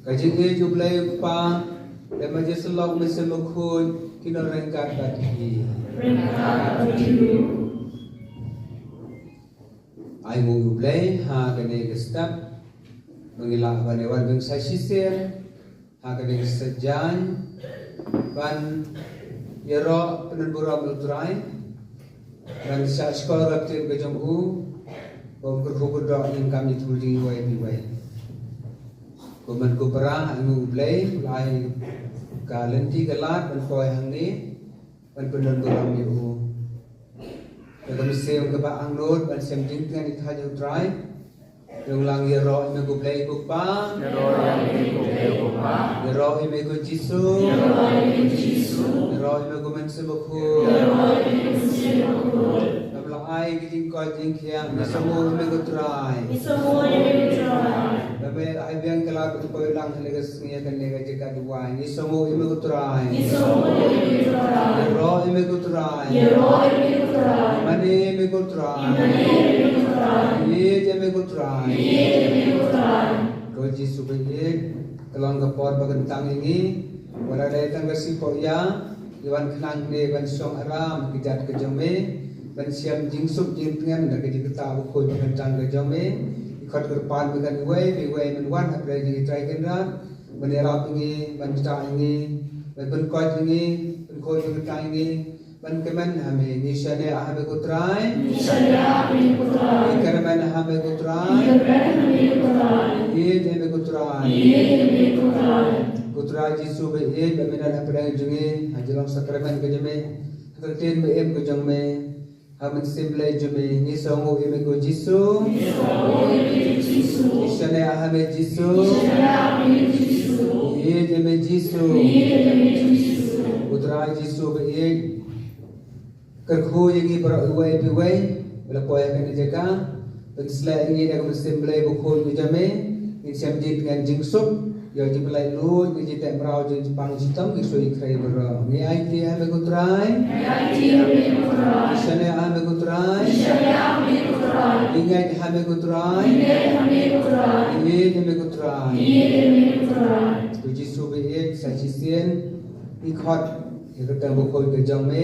Kajingi jublay pa, lema jeselok mesemakun kino rengkat bagi. Ay mo jublay ha kene gestap mengilak banewan beng sasisir ha kene gestajan ban yero penenbura melutrai dan sa sekolah raktir kejongku bom kerhubudok yang kami tuji wai diwai. Kuman ku perah anu ublay mulai kalenti galat ban koi hang ni ban benar beram yu. Kami seom ke ba angnot ban sem jing kan itha ju try. Yung lang yero ime ku ublay ku pa. Yero ime ku Jisu. Yero ime ku mensebaku. Ai kijing koi jing kiang ni semua ime ku try. Tapi ai biang kelak tu koi lang hale kesnya kan lega jika dua ni semua ime ku try. Yero ime ku try. Mane ime ku try. Ye ime ku try. Ko Jisu be kelong kapor bagentang ini wala datang ke sipo ya iwan kenang ne ban song aram kijat ke jome ban siam jingsuk jingtengan da ke kita ko bagentang ke jome ikut ke depan dengan we men wan apre ji try kendra menera pingi ban ta ini ban ko ini ban ko bagentang ini ban kemen hame nishane ahme ko try ikaraman hame ko try ye jeme ko try Putra Jisu be e bamina apre junge hajalam sakramen ke jeme kerten be em ke jome hamen simle jome ni songo em ko Jisu ishane ahme Jisu ye jeme Jisu Putra Jisu be e kerkhu yengi pro uwe biwe bela poya kan jaga pensla ini dak simle buku jame ni samjit dengan jingsuk yo jiblai lu ni jite mrau je Jepang sistem ki soi krai bro ni IT ame ko try isane ame ko try ingai ame ko try ye ame ko try tu Jisu be ek sa chisien ikhot ikata bo khoi ke jame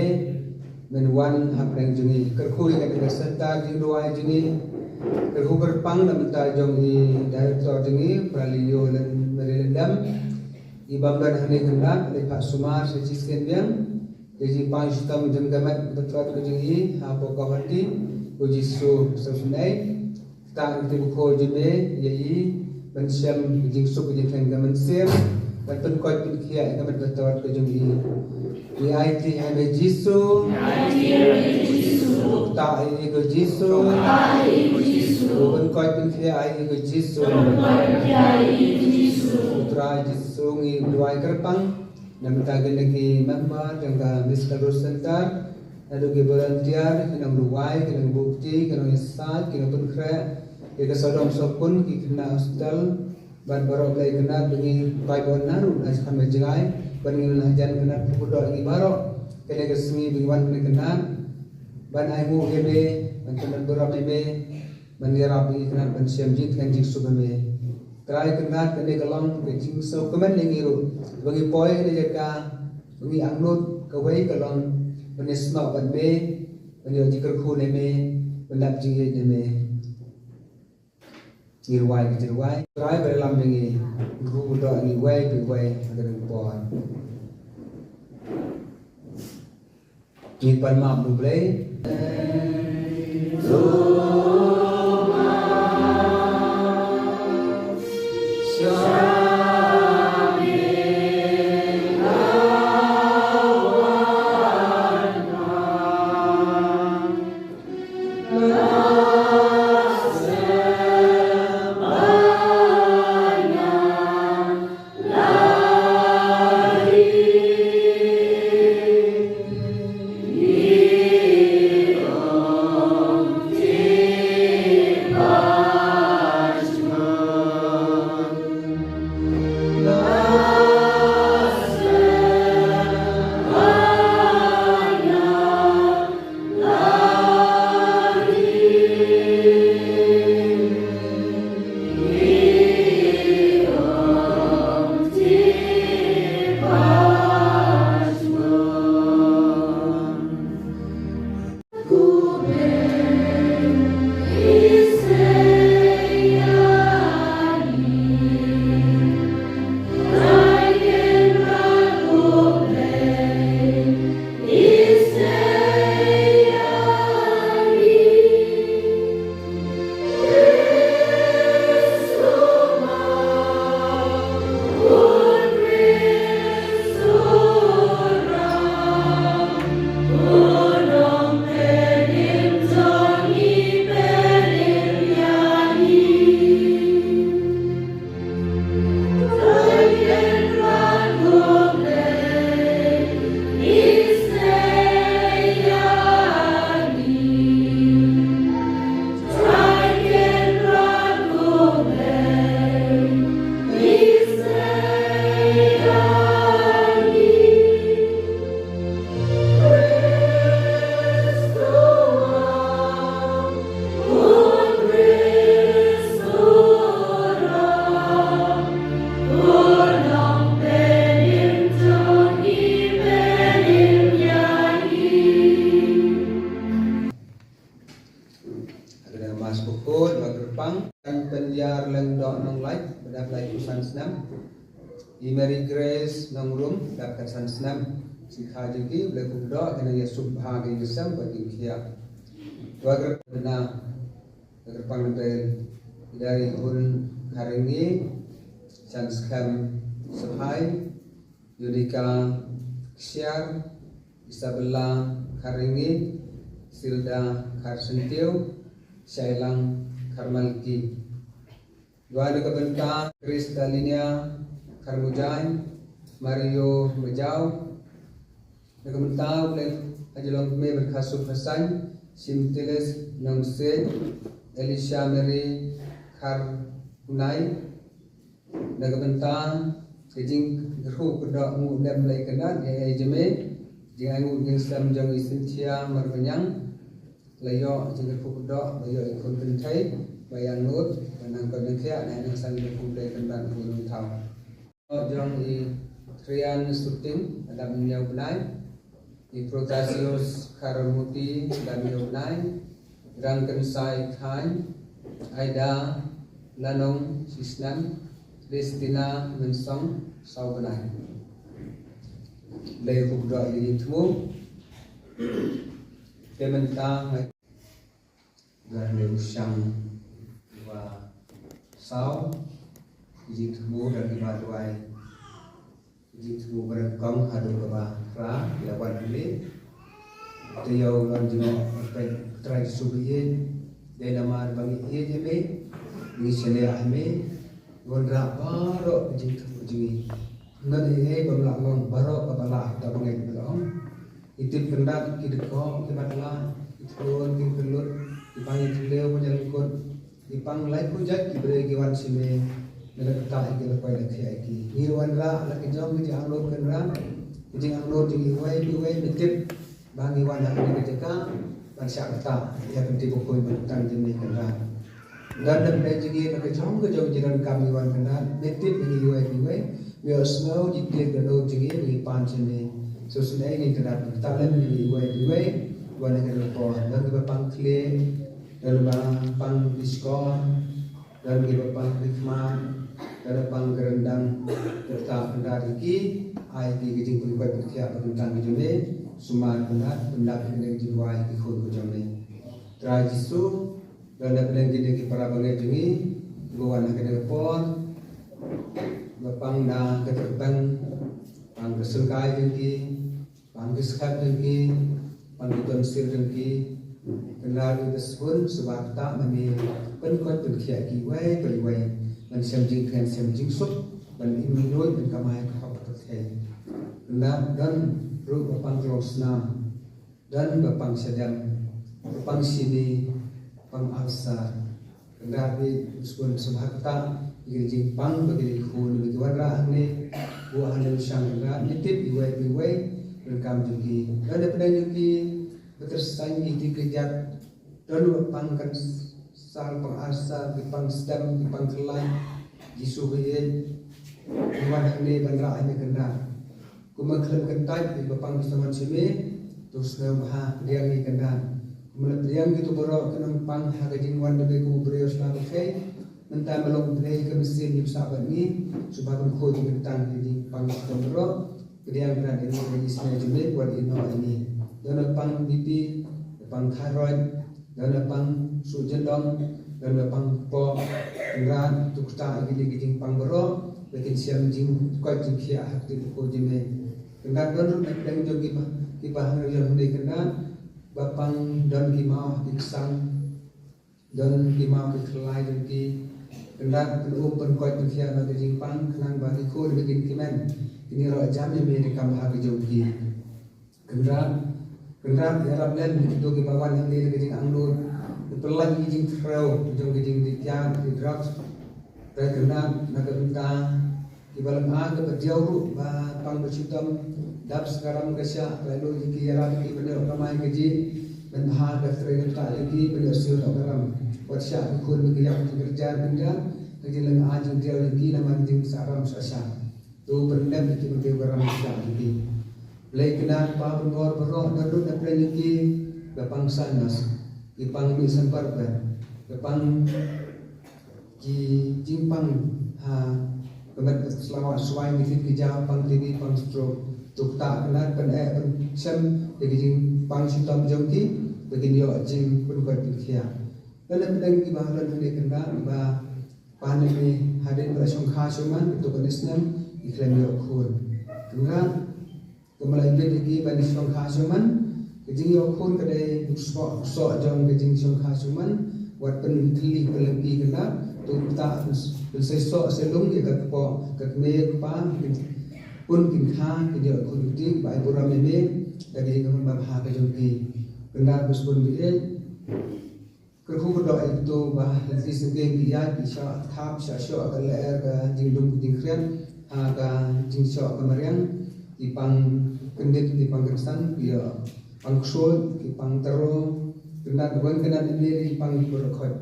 men wan hapreng jungi kerkhui ka de serta jing ruai jungi kerhu berpang nam ta jongi director jungi pralio len merelendam ibam dan hane hendak le Pak Sumar sejisen biang jadi panjtam jenggamat betrot ke jungi apo kawati uji su sesunai ta itu ko jeme yai bensiam jingsuk je gaman sem dan pen koi pin kia gaman betrot ke jungi di IT hame Jisu ta ai ko Jisu pen koi pin kia ai ko Jisu Putra Jisu ngi luai kerpang dan tagen lagi member jangka Miskal Center lalu ke volunteer kenang luai kenang bukti kenang isat kenang pun kre ke sodom sokun ki kena hospital ban barok lai kena bengi pai bon naru as kami jengai bengi lajan kena pudok ngi barok kene ke sengi bengi wan kena ban aimu gebe ban kena berap be ban rapi kena ban siam jit kan Jisu be try kenat kene kalong ke Jisu kemen lengiru bagi poi ne jaka bagi angnut kawai kalong benesma ban be bagi jikar khu ne me bandap jinge ne me irwai kirwai try belam bengi ru do ni wai pe wai agar pon ni pan ma bu ble like usan senam. Mary Grace nongrum dapat san senam. Sikha juga boleh berdoa kerana ia subha ke Islam bagi kia. Tuagar benar terpang dari hul hari ini san skam sepai Yudika Syar Isabella Karingi Silda Karsentiu Syailang Karmalki dua ada kebentar Kristalinia Karmujain Mario Mejau kebentar oleh ajalong me berkasut Hasan Simtiles Nongse Elisha Mary Karunai kebentar kejing geruk kedok mu dem lai kenat ya jeme jing angu jing sam jang isintia marbenyang layo jing geruk kedok layo ikon kentai bayang nut nang kon kia nang sang geruk lai kenat gunung tau jong i trian shooting ada menyau benai i Protasius Karamuti ada menyau benai Rangken Sai Khan Aida Lanong Sisnan Kristina Mensong Saubenai Lei Hubda Ini Temu Kementang Dan Lei Usang Wa Sau Iji Temu dan Ibaduai Iji Temu Berengkong Hadu Keba Ra Lawan Bili Tiyau Lan Jino Trai Subiyin Denamar Bangi Iya Jeme Ini Syariah Ahmi Gondra baru jing terjui, nadi bamlakong baru kepala kita pengen belong, itu kendak kita kong kebatlah, itu pun kita kelut, dipanggil beliau menjelangkut, dipang lain pujat diberi giwan sini, mereka tak ikut pada kiai. Giwan ra, lagi jom kita anglo kenra, kita anglo jing iwai betip, bang giwan nak kita ketika, bang siapa tak, ia penting pokoi bertang jenis kenra. Dan daripada jadi nak jom ke jauh jalan kami wan kenal betip ini iwai we snow jikir gado jadi bagi pancen ni so sunai ini kenal talan ini iwai wan negara ko dan kita pangkle dan pang diskon dan kita pang rikman dan pang gerendang tetap pendaki ai di gijing pulpai berkia tentang jone suman benar pendapat dengan jiwai ikut ke jone trajisu dan dapat kita para pengajian gua nak kena pon bapang na keterbang pang bersulkai lagi pang bersekat lagi pang bertonsir lagi kenal itu pun sebab tak mami penkot penkiat kiwai beriwai dan semjing kan semjing sup dan iminoi dan kamai kahap terkait kenal dan ru bapang rosnam dan bapang sedang bapang sini pang asar kendari usun subhakta igri pang bagi khun bagi warra ni buah halu sang kendra nitip iwai rekam jugi dan daripada jugi bertersaing di kejat dan pangkan sal pang asar di pang sedam di pang kelai jisu bejin iwan ni bandra ini kendra kumaklam kentai di bapang bersama sini terus nama dia ni kendra Melihat gitu baru kenampang harga jingwan lebih kamu beriau selalu kay, mentah melong beri ke mesin di pesawat ni, supaya kau dibentang di pangkat baru, kemudian berada di registrasi jumlah buat ini, dan pang bibi, pang thyroid, dan pang sujendong, dan pang po, kemudian untuk tak lagi jing pang baru, bikin siam jing kuat jing kia hati kau jumlah, kemudian dan yang jogi kibah yang mulai kemudian bapang dan kimau diksang dan kimau dikelai dan ki kendak pelum penkoi penkia bagi jingpang kenang bagi ko bikin kimen ini roh jam yang direkam bagi jogi kendak yarap len itu ke bawan yang dia ke jing anglur pelan jing trau jogi jing ditiang di drugs dan kendak nak bentang di balam aga berjauh ba pang bercitam dap sekarang kesya lalu jiki yarap ki benar ramai keji dan bahar ke tak lagi benar siul orang warsya ikut begiyak kerja benda keji lang ajung dia lagi nama jing saram sasya tu benda itu begitu orang sasya lagi Lai kenal pa bor boro dadut na preniki gapang sanas ipang mi samparba gapang ji jimpang kemet selawat suai mifit kijau pang tini pang stroke tuk tak kenat pen sem de jing pang sitam jongki begini yo jing berbuat pikir dan pedang ki bahalan hande kena ba panen ni hadin ba songkha suman itu kanisnan iklan yo khun kena kemalai be lagi ba songkha suman kejing yo khun kadai so jong kejing songkha suman wat pen thili pelempi kena tuk tak sesok selung dia kat po kat me pa pun kin kha ke dia khun ti ba ibu ram me da ke jing ba ha ke jong ki kena buspun bi kerhu berdoa itu bah nanti segeng dia bisa thap sya sya ka le ka jing dum jing krian ha ka jing sya ka mariang di pang kendit di pang kersan dia pang ksol di pang tero kena bukan kena ini di pang berkhot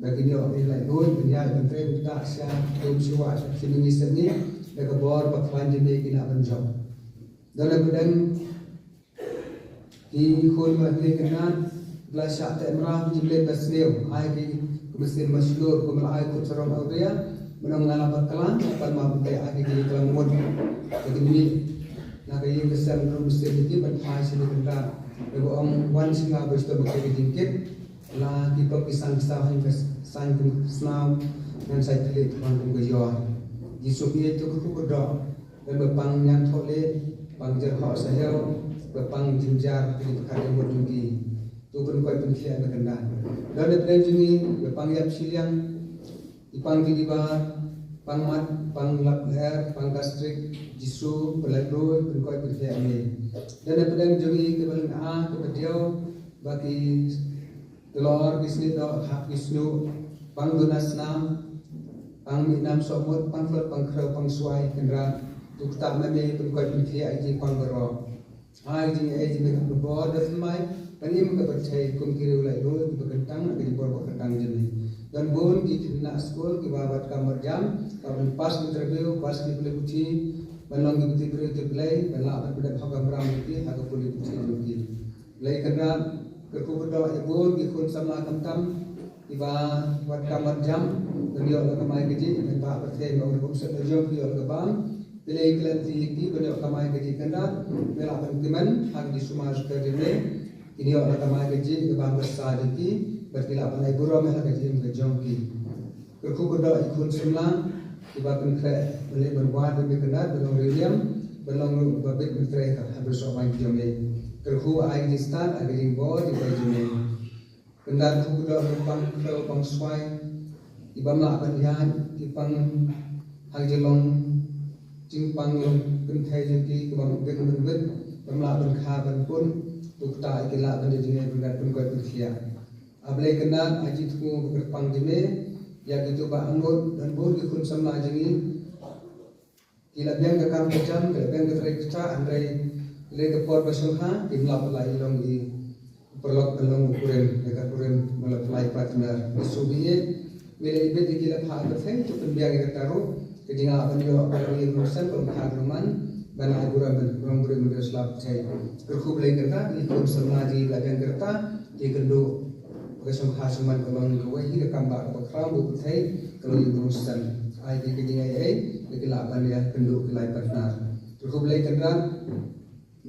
bagi dia lai loi dia bentre tak sya dum sya sini sini da ka bor pa khan je me kina ban job dalam bedang di khul ma ni kena belasyak tak merah jilid basnil ai ki mesin masyhur kumal ai kut sarong audia menang ngalapat kelang pan ma bai ai ki kelang mod jadi ni na kai kesan rum mesin iki ban hai sini kenda ebo ong wan singa besto bakari dingkit la ki pa pisang sa hai sang kum snaw nan sai tele tuan kum yo di sobi itu ku berdoa dan bepang yang thole pang jer ho sayau bepang jinjar di perkara mod lagi tu berkuat penkian kena. Dan ada jungi pang yap siliang, ipang kilibar, pang mat, pang lap leher, pang gastrik, jisu, peladro, berkuat penkian ini. Dan ada jungi kebalan a kepediau bagi telur bisnis dok hak Wisnu, pang donasnam, pang minam somut, pang flot, pang krau, pang suai kendra, tu tak mami berkuat penkian ini pang berok. Hai jingi mereka berbor dan mai. Panim ka percaya kum kiri ulai dulu di bekentang nak di bawah bekentang jadi dan bon di tina sekolah di babat kamar jam kapan pas interview pas di boleh uji balong di putih beri terplay balak pada hak kamera mesti hak boleh uji lagi lagi kerana berkumpul ibu di kun sama tam di babat kamar jam dan dia orang kamai gaji dan tak percaya bahawa buksa terjauh dia orang bang bila iklan tinggi beliau kamai gaji kerana balak pentiman hak di semua sekarang ini orang kamai gaji ke bang besar jadi bertilap panai buram yang gaji ke jongki kerku berdoa ikun semlang tibakan kre boleh berbuat demi kenal belum William belum babit bertrai habis orang jomel kerku air di stan ada di bawah di jomel kenal kerku berdoa berbang kre bang suai ibam lah penjahat ibang hal jelong jingpang long kentai jadi ke bang ben bamla ben kha ben pun tukta ikila ben jadi bergat pun kuat berkhia ablai kenal aji tu berpang jeme ya gitu ba angot dan bor di kun samla jengi kila biang ka kam jam ka biang ka trekta andai le ka por basungha imla pelai long di perlok belong ukuren ka ukuren mala pelai partner subiye mele ibe dikila pha ka thai tu pen biang ka taru kejinga ban yo ka ri rosan pun kha ruman bana agura ben rong gure muda slap thai kerkhub lai kerta ikun samlaji la biang kerta di kendo kesung khasuman kolong kawai hi ka kamba ka khram bu thai kalau yu rosan ai di kejinga ai dikila ban ya kendo kelai partner kerkhub lai kerta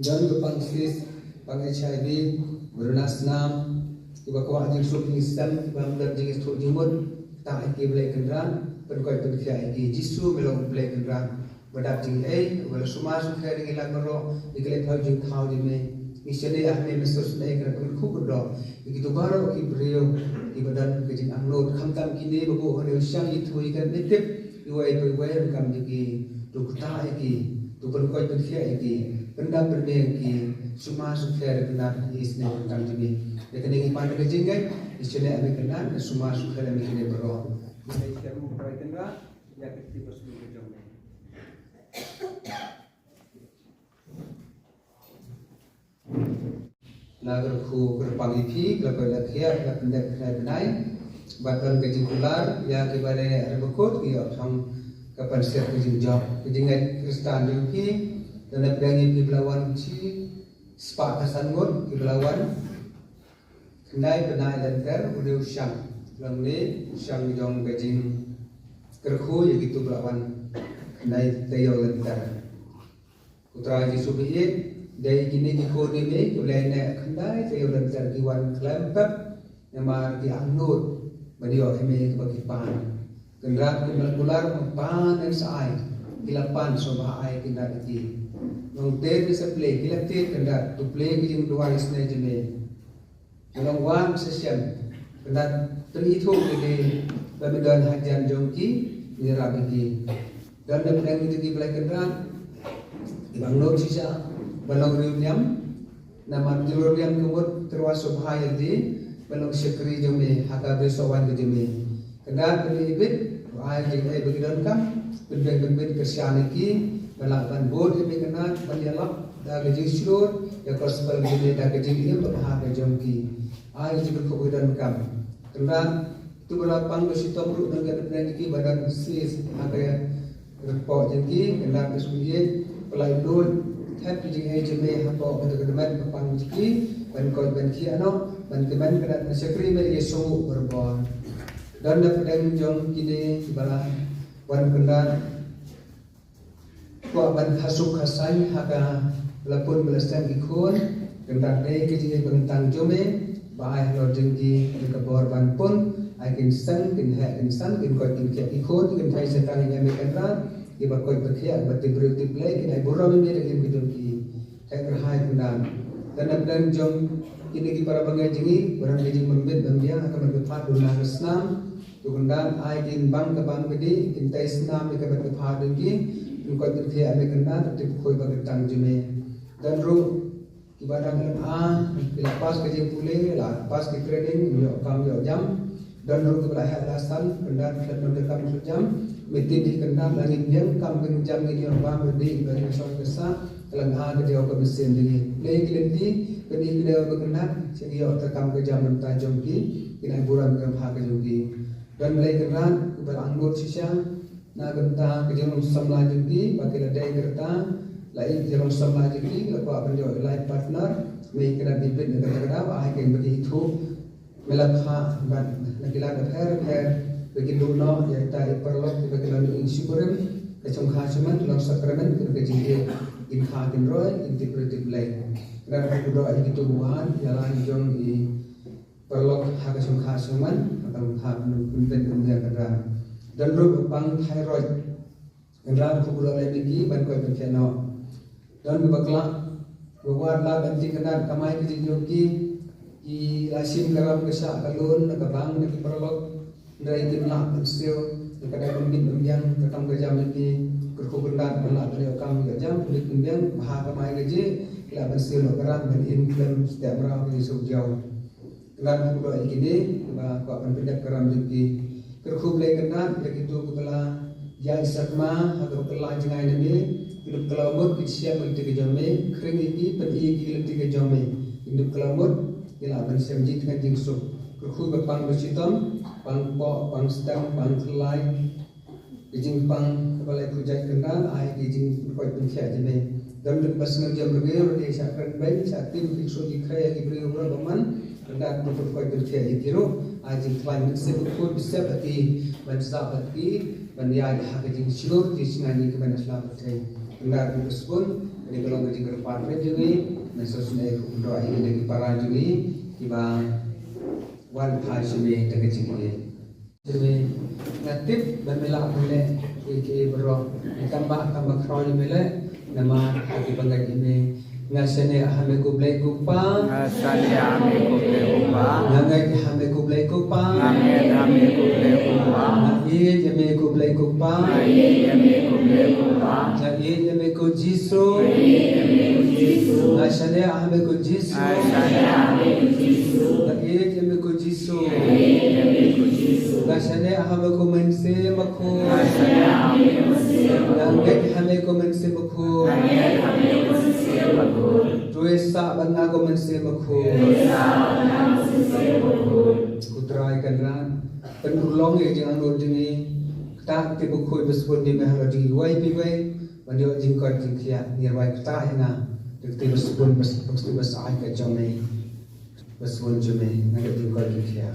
jan pang sis pang HIV berunasnam tiba kwa jing sup instan tiba mudar jing stur jimut ta iki blai kendran perkoi perkia iki jisu melong blai kendran badak jing wala sumas khari ngila karo ikle thau jing thau di me isene ahme mesus nei kra kun khub do iki to baro ki brio ki badan ke jing anglot khamtam kine bo hone syang i thui kan netep iwai wai kam diki to kuta iki to perkoi perkia iki benda berbeza ki semua sukher kenal isne tentang jibi dekening ipan ke jinggai isne abi kenal semua sukher ami kene bero ini kamu kau kenal ya ketiba sebelum jom lagar ku berpangipi lagar lakhia la pendek kenai batal kejikular ya kebare rebekut ya sang kapan ser kejingjam kejingai kristan jupi dan pedangi piblawan ci spa kasangun piblawan kendai benai dan ter udah usang lamne usang jong gajing kerku ya gitu belawan naik tayo lentar putra Yesus biit dari gini kiko ni kemudian naik kendai tayo lentar kiwan kelempet nama dianut beliau eme bagi pan kendak bulan pan dan saai kilapan soba ai kendak iki nong te bisa play kilap te kendak tu play kijing luar isne jeme nong wan session kendak terhitung ini berbidan hajan jongki nira bagi dan yang itu di belai kendak ibang not sisa balong riunyam nama riunyam kumut terwasuk bahaya di balong sekri jome haka besowan jeme kendak beli ibit ai jeng ai begidan kam ben kersian iki balakban bod ibe kendak balialak da gejing syur ya kosbal gejing da gejing im bahaka jongki ai jeng kebudan kam kendak tu berapang bersitom ru dengan iki badan sis haka report jengki kendak kesulian pelai dul tap jeng ai jeme hapo betul-betul pang jiki ban koi ban kiano ban keman kendak sekri me yesu berbon dan dapat jong kini bala wan kendak kuat ban hasuk hasai haka lapun belastan ikun kendak dei kejing bentang jome baai lo jengki ke borban pun akin sang kin ha insan kin ko kin ke ikut kin thai setang yang mereka di bakoi berkhia berti berti play kin ai burra me de kin bidon ki thai kerhai kundan dan jong kini ki para bangai jengi barang jeng membet bambia akan berdepat dunia Islam tukundan ai kin bang ke bang bedi kin thai Islam ke berdepat dengi kin ko kin ke ame kendan ti koi bagetang jume dan ru ibadah lepas kerja pulih lepas ke training yo kam yo jam dan ru ke belah alasan kendan dan jam meeting di kendan langit yang kam ke jam ni yo ba bedi bagi so kesa telang ke dia ke mesin di play kelenti bedi dia berkenat segi yo tekam ke jam mentah jongki kina buran ke ha ke jongki dan mulai kendan ke beranggut sisa na genta ke jam samla jongki bagi ladai kerta lain jalan sama jadi lepas beliau life partner mereka kena dibet negara apa akan begitu melakha dan negara her begitu no ya tadi perlu bagi lalu insyukuran kecung khasuman lalu sakramen kerja in khatin roy integrated life dan aku doa itu buan jalan jong di perlu hak kecung khasuman atau hak menunten negara dan ru bang thyroid dan aku doa lagi ban koi pencheno dan berbaklah buat lah banting kenal kamai kejijoki di lasim karam kesak kalun nakabang nak perlok dari timlah pensil kadang mungkin pembiang rekam kerja ini berkuburan pelak dari rekam kerja kulit pembiang maha kamai kerja kila pensil karam dan influen setiap orang di sujauh kenal kudo ini ba ko akan pindah karam joki kerkublai kenal begitu kutala jai sakma atau kelaj ngai ini hidup kelamut siap untuk kejame kering ini peti hidup tiga jame hidup kelamut ialah bersama dengan jingsuk kerhu bepang bersitam pangpok pangstam pangkelai dijing pang kepala kujai kenal ai dijing koi pensia jame dan lepas ngajam bergerak di sakran baik saktim fiksu dikraya diberi orang baman hendak betul koi pensia ikiro ai jing klaim sebut bisa bagi bansa bagi bandiai hak jing syur di singani ke banaslah betai hendak dipespun dari kalau ngaji ke depan juga mesusune doa ini dari para juga tiba wan pasme dengan cikgu jadi ngatip bermela boleh ke berok tambah kroy boleh nama hati bangga ini ngasane hame ko blai ko pa ngasane hame ko blai ko pa nangai hame ko blai ko pa nangai hame ko blai ko pa ngai jame ko blai ko pa ngai jame ko blai ko pa ngai jame ko jisu ngasane hame ko jisu ngasane hame ko jisu ngai jame ko jisu ngasane hame ko mense makho ngasane hame ko mense nangai hame ko mense makho nangai hame ko mense makho Dosa bangago mense makho kutrai kanran penulong ye jangan rodini tak tibu khoi besbon di meh rodi wai pi wai bandio jingkot jingkia nirwai ta hina dikti besbon besbon besai ka jome besbon jome naga jingkot jingkia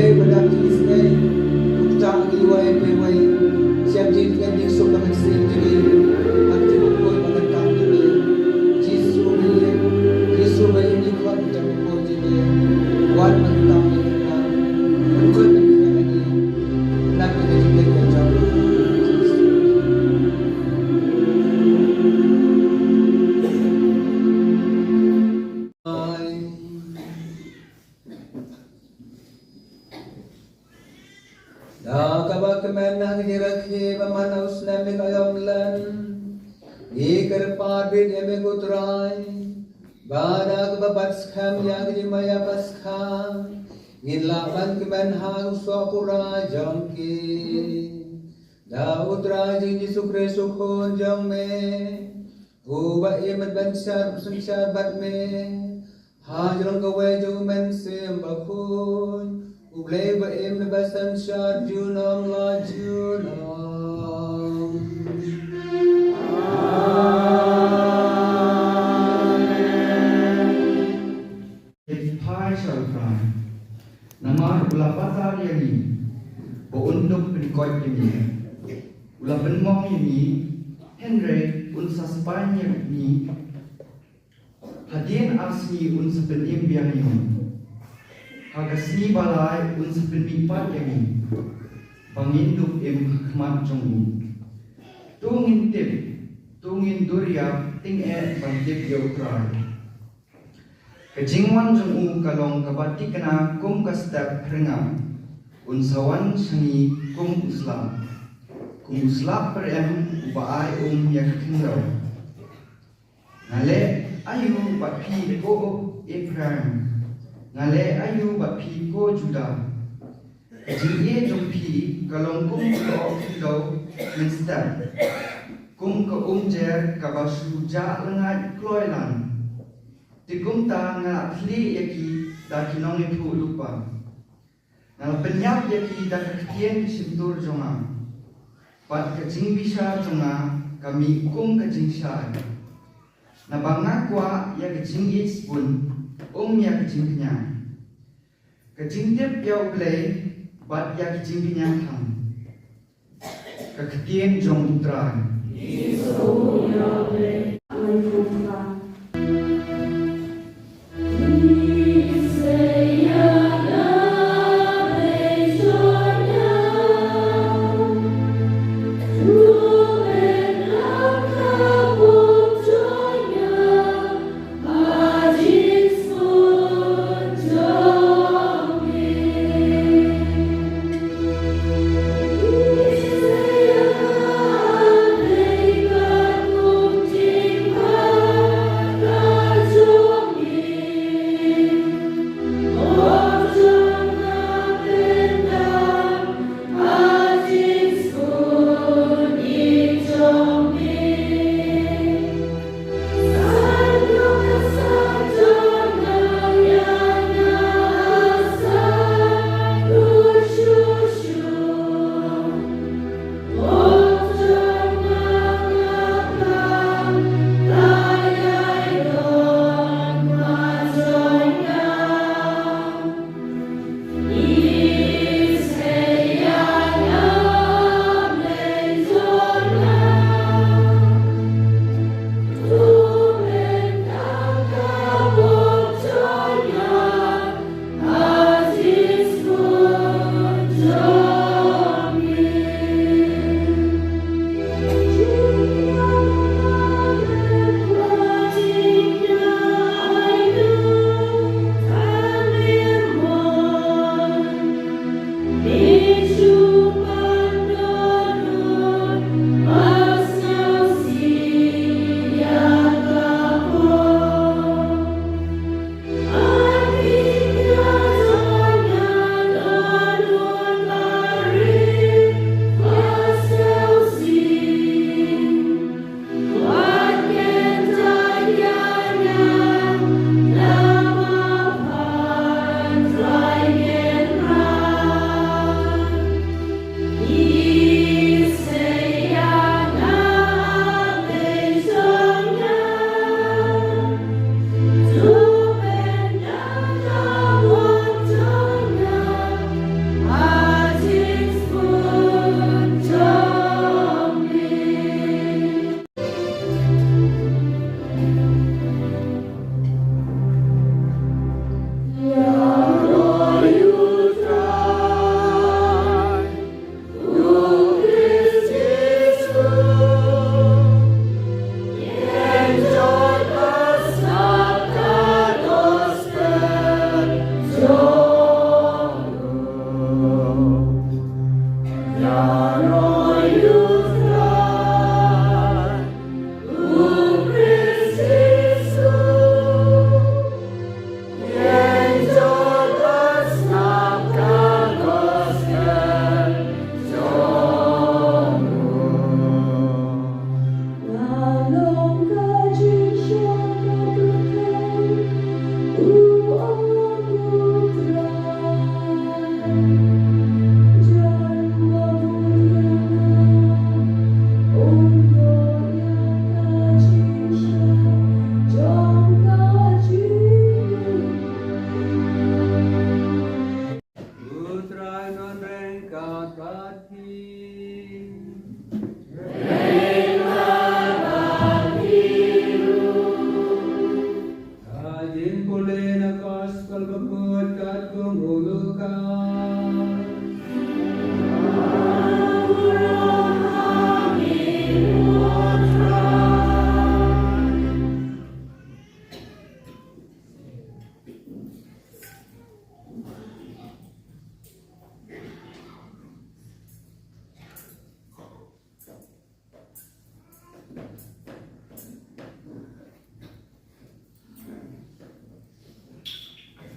pe pada kisne ukta giwai pe wai siap jin kan dik so kan se jini akti ko pada kam jini Yesu be ni khot ta ko jini wan man kam ni kan ko ni ni nak ko jini ke jam Kemenang dirakhi bamana usna min ayamlan ikar parbit eme gutrai barak babats kham yang di maya paskha inlaban kemenhang swapura jamki da utra ji sukre sukhon jamme uba emet bansar sunshar batme hajrong gawe jumen sim bakhun Ublay ba em na basan shar junam la junam. Pai shalkan. Nama ulapata yani. Boundok penikot yani. Ulapan mong yani. Henry unsa Spanya ni. Hadian asmi unsa penim biang yani. Hagasni balai unsa penmipat yang panginduk khmat jong tungin tip tungin duriap ting bantip yokrai kejingwan jong kalong kabati kena kum kastap renga unsawan sangi kum uslam per baai yak khindaw ngale ayu bapi ko Ibrahim ngale ayu bapi ko Juda jingie jumpi kalong kum ko kilo minster kum ko jer kabasu ja lengat kloilan tikum ta nga thli yaki da kinong ni thu lupa ngal penyap yaki da khtien simtur jonga pat kajing bisa jonga kami kum kajing sha na banga kwa ya kajing is pun ya kajing kenya kajing tip yau play bat ya kajing kenya thang kakhtien jong utran Yesu ya play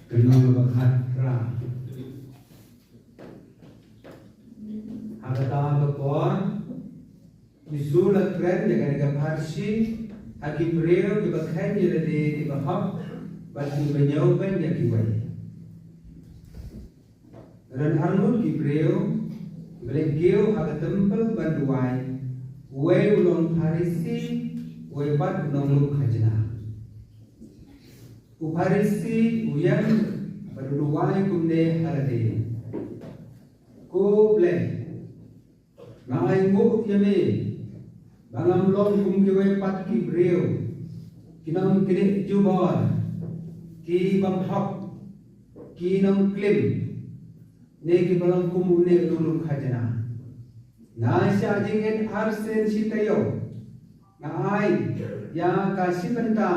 kenal berkhatra agata topor disulat keren dengan keparsi haki beliau kebakhan jadi di bahab bagi menjauhkan yang diwai dan armut ki beliau beliau agak tempel banduai way ulong parisi way bat ulong khajna uparisi uyan banduai kumne halade ko ble ngai nguk yame bangam long kum kiwe pat ki breu kinam kine jubor ki bang hak ki nam klim ne ki balang kum ne lulu khajana ngai sha jingen arsen sitayo ngai ya kasi benta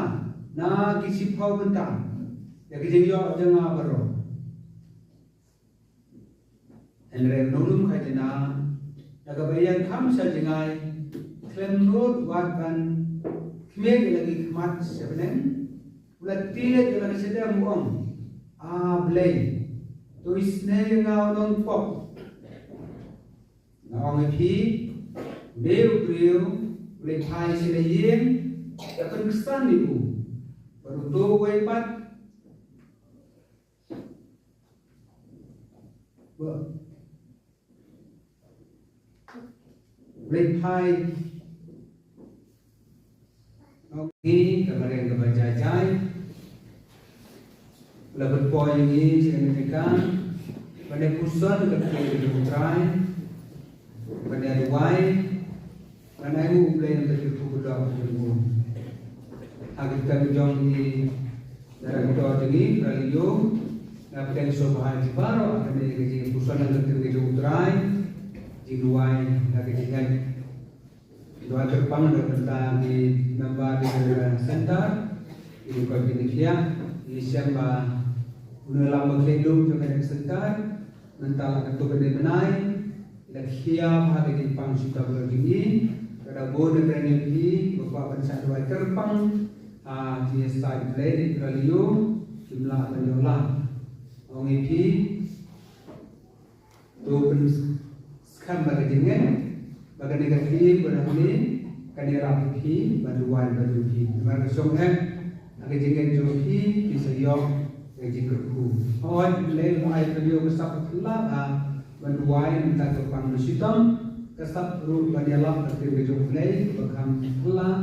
na ki sipau benta ya ki jingyo janga baro enre lulu khajana Nagabayan kam sa jengay klem road wadban kmeg lagi kmat sebenen ulat tilet lagi sedang muang blay to isne ngau non pop ngau ngi beu beu ulai thai sila yen akan kesan ibu baru to way pat Repai ini kemarin kebajajai lebih poin ini signifikan pada pusat ketika ditutrai pada ruai pada ibu boleh untuk berdoa dulu agar kami jom di dalam doa ini radio dapat sobat baru akan menjadi pusat ketika ditutrai di ruai lagi dengan doa terpang tentang di nambah di center di bukan Indonesia di siapa unelam berkelindung dengan center mental atau benda menai dan siap hari di pang suka berdiri pada bodoh dan ini beberapa pencat doa terpang di start play di radio jumlah penjualan orang ini tu kan bagaimana negatif berani kan rapi bantuan bantuan maka soalnya agak jangan joki bisa yok jadi kerku awal lain mulai video kesap lah bantuan minta kepang musitam kesap ru banyalah terus mulai bakam lah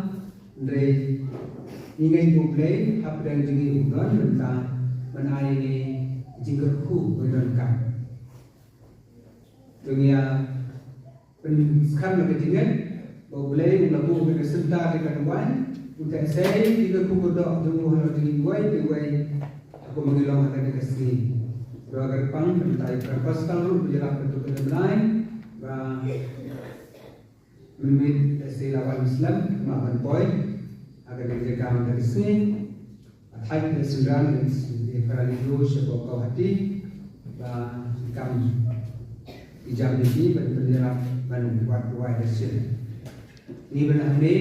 dari ingin mulai apa yang jadi ugan minta menai ini jingkerku berangkat dunia kan ketinggian boleh lagu ke sebentar dekat dewan untuk saya jika aku berdoa jumlah harus diwai aku mengilang akan dekat sini doa gerpang mentai purpose kalau berjalan betul betul lain bah memit lawan Islam maafkan boy agar dijadikan dari sini hati kesudahan di kerana sebuah kau hati bah kami ijab ini berjalan membuat ruai hasil. Ini benar ni,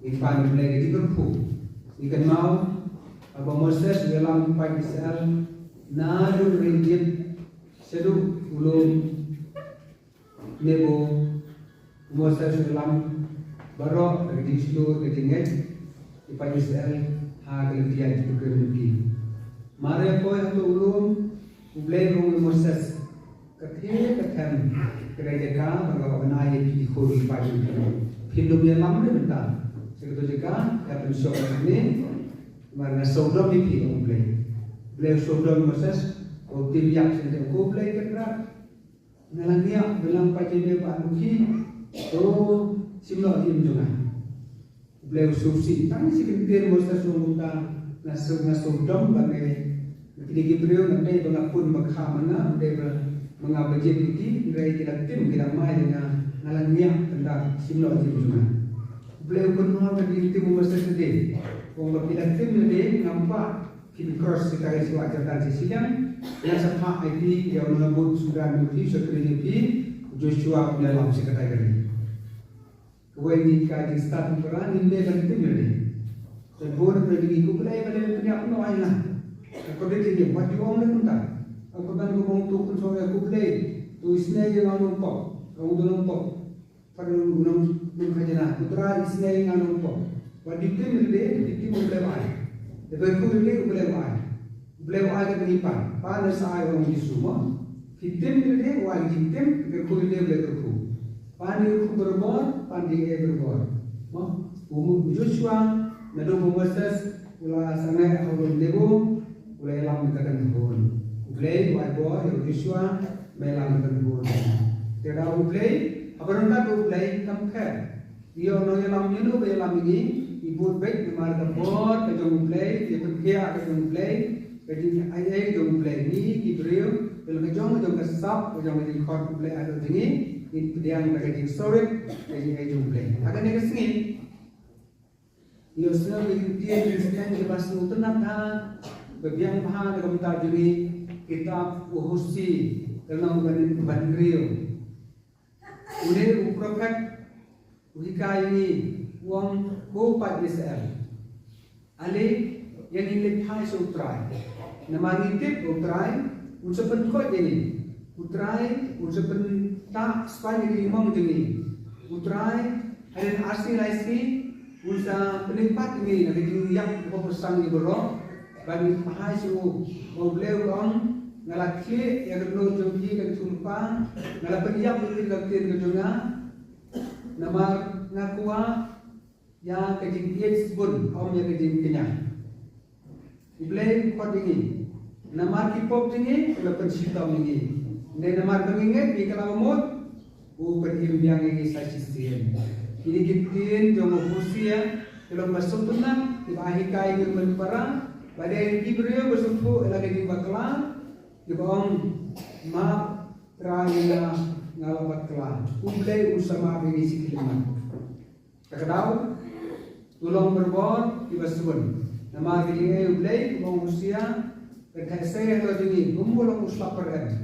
ipan mulai jadi berpu. Ikan mau, apa Moses dalam pagi Israel, nadu ringgit, sedu ulum, nebo, Moses dalam barok dari seluruh ketinggian, ipan Israel harga dia juga lebih. Mari apa yang ulum, mulai rumah Moses. Ketem gereja bagaimana menayai di khori pagi Hindu yang lama ni bentar segitu juga kata syurga ini mana Sodom itu boleh Sodom Moses tim yang sedang boleh kerap ngalangnya dalam pagi dia Pak Muki simlo tim juga boleh susi tang sekitar Moses sudah Sodom bagai ketika beliau nanti mengapun makhamana dia mengapa jadi ini mereka tim kita main dengan ngalangnya tentang simlo juga. Beliau pernah bagi tim masa sedih. Orang kita tim lebih nampak tim kurs sekarang si wajar dan sisian yang sama IT yang menambut sudah mungkin sekali Joshua dalam sekretari. Kau ini kaji start peran ini bagi tim lebih. Dan boleh pergi ikut pelai pada punya penuh lah. Aku dah jadi buat juga orang pun tak. Aku kan ngomong tu pun soal aku play. Tu isne yang anu pok. Kau tu nampak. Pada gunung khajana. Putra isne yang anu pok. Buat dikim boleh buat. Lepas aku boleh buat. Boleh buat ke penipan. Pada saya orang di semua. Hitam boleh buat hitam. Aku boleh berku. Pada aku berbuat. Pada dia berbuat. Umur Joshua. Nado Moses. Ulah sana orang debo. Ulay lang magkaganda hon. Ulay, buat Joshua, may lang magkaganda hon. Tidak ulay, abaran tak ulay kamker. Iyo no yalam yunu bay yalam ini, ibu baik dimar kabor, kajong ulay, ibu kaya kajong ulay, kajing ayay kajong ulay ni, Ibrahim, kalau kajong kasap, kajong kajing khot ulay ado dingi, itu dia yang kajing sorek, kajing kajong ulay. Akan yang kesini, iyo senang dia Kristen jelas nutenat ha. Bagian bahan dalam tajwid kitab Uhusi dalam bukan Rio. Udah prophet uhikai ini uang kopat Israel. Ali yang ini hai sutrai. Nama ngintip utrai ucapan kau ini. Utrai ucapan tak supaya diimam ini. Utrai ada asli laisi usaha pelimpat ini nanti yang berpesan ibarat. Bagi mahai su boleh orang ngalaki yang kedua jombi dan tumpang ngalap penyiap itu dilakukan kedua nama ngakua yang kejadian sebun om yang kejadian kenyang iblay kot ini nama kipop ini kalau pencipta ini dan nama mengingat di kalamut bukan yang ini saja sih ini kejadian jomo usia kalau masuk tenang dibahi kai dengan barang. Pada Ibrahim bersumpu lagi di bakla, di bawah map terangnya ngalah bakla. Ulay usama bini sikliman. Takdaw, tulong berbuat di basubun. Nama kini ulay bawah usia terkasih atau ini kumpul uslap perem.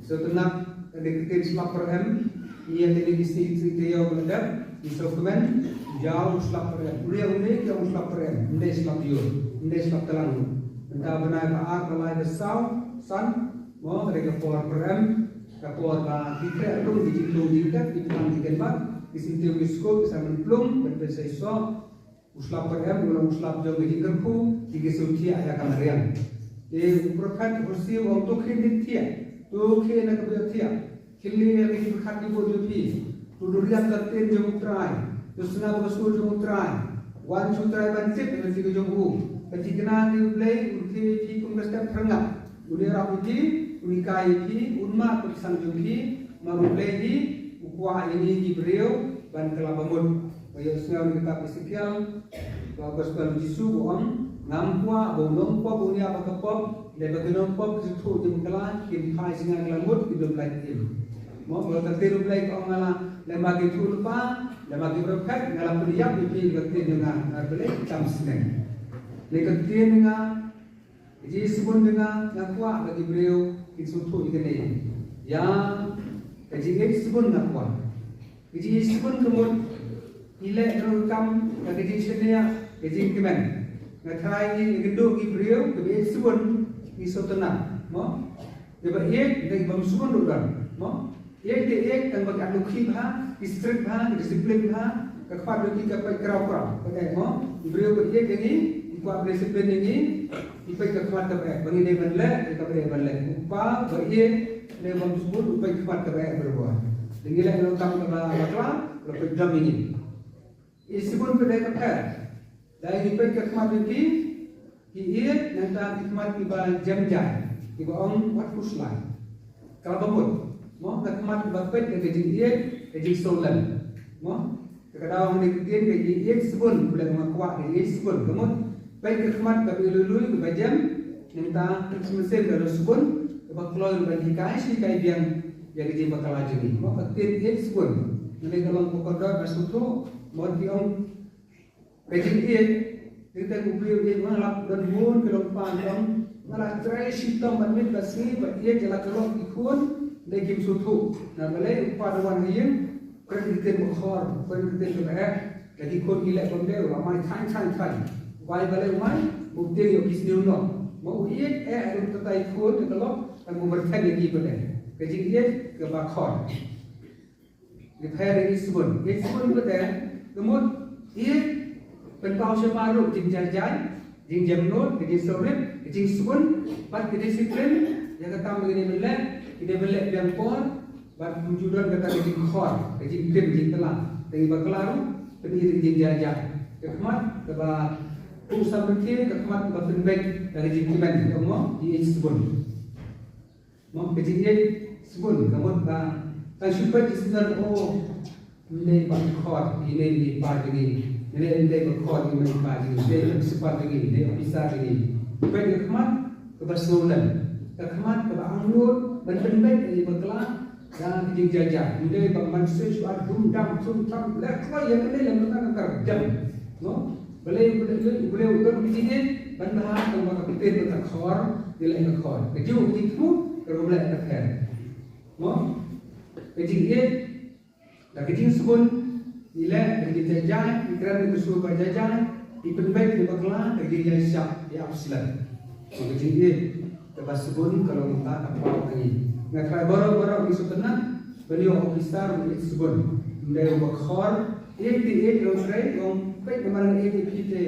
Setelah dekat uslap perem, ia jadi istri dia berada di dokumen jauh uslap perem. Ulay jauh uslap perem, ulay uslap diur. Indes Laptalang, entah benar baat balai besar, san, mau mereka keluar peram, keluar bah tiga belum dijitu dikat, dipulang dikenbat, disintiu diskop, bisa menplung, berbeza iso, uslap peram, ulang uslap jauh dikerku, tiga suci ayat kamarian. Jadi prophet bersih untuk kini tiap, tu kini nak bertiap, kini lagi berkat di bawah jupi, tu durian tertin jauh try, tu senang bersul jauh try, wan sutrai bancip dengan tiga jauh. Ketika ni ulay, ulki pi kumrasta perangap, ulay raputi, ulikai pi, unma kutisang jumpi, marulay di, ukwa ini Ibrahim, ban kelabamut, bayo sengal kita pesikial, bagus balu jisu buang, ngampua, bongdong pop, bunia bakapop, lebagenom pop, jitu jengkelan, kim hai singa ngelamut, hidup lagi. Mau kalau tertiru ulay kau ngalah, lemagi tulpa, lemagi berkat, ngalah periak di pi dengan arbelay jam seneng. Lekatien dengan, jadi sebut dengan ngakwa bagi beliau disuruh ikene. Yang kajian sebut ngakwa, kajian sebut kemudian nilai rekam kajian sebenarnya kajian kemen. Ngakai ini gedung beliau kajian sebut disuruh tenang, mo. Lepas ia dari bang sebut doang, mo. Ia kan bagi alukhi bah, distrik bah, disiplin bah, kepada kita pakai kerau-kerau, pakai mo. Beliau ia ini. Kuat disiplin ini, ipai kekuat terbaik. Bagi dia berlek, dia berlek berlek. Upah bagi dia bersebut, ipai kekuat terbaik berbuat. Dengan yang utang kepada bakla, lepas jam ini. Isipun berdaya kekal. Dan ipai kekuat ini, ia nanti kekuat tiba jam jam, tiba orang buat kuslah. Kalau bangun, mau kekuat tiba pet kejadian dia, kejadian solan, mau. Kadang orang diketian kejadian sebun, boleh mengakuat kejadian sebun, kemudian. Baik kekhmat tapi lului kebajam minta mesin kalau sebun kebak keluar dan hikai si kai yang jadi bakal laju ni. Mau ketin dia sebun. Nanti kalau kokodot masuk tu mau tiang kajin dia kita kupiu dia malah dan bun kalau pandang malah try sitam banyak kasih dia jalan kalau ikut dia kim sutu. Nah balai upadawan hiang kerja bukhar kerja berat jadi ikut ilek benda ramai tan. Why balai why? Bukti yo kisniu no. mau iet ada tetai kun kalau kamu bertanya lagi pada kejing iet ke bakor repair isbun pada kemudian iet penpau separuh jing jajai jing jamnut kejing sorit kejing sun bat kejing disiplin yang kata begini melek kita melek yang pon bat wujudan kata kejing khor kejing krim kejing telah dari bakelaru peniri kejing jajai kemat keba usaha berkir kemat keba penbek dari jing kiman Allah di isbun mau kejing iet sebun kemudian kan syukur disebut ini bakor ini pagi ini bakor ini pagi ini sempat lagi ini bisa lagi baik kemat kebersulan kemat kebangun berpenbek ini berkelak dan kejing jajah ini manusia suat dundam suntam lekwa yang ini yang kita kerja no boleh ukur kejingnya bandar tempat kita berkor dilai berkor kejauh itu kalau boleh berkor no kejing iet dan kejing sebun nilai kejing jajah ikhram bersuhu jajah dipenbek di bakla kejing jajah di absilan kejing iet lepas sebun kalau kita apa lagi ngakai baru isu tenang beliau ofisar iet sebun dari bakhor iet rosrai yang baik kemarin iet kita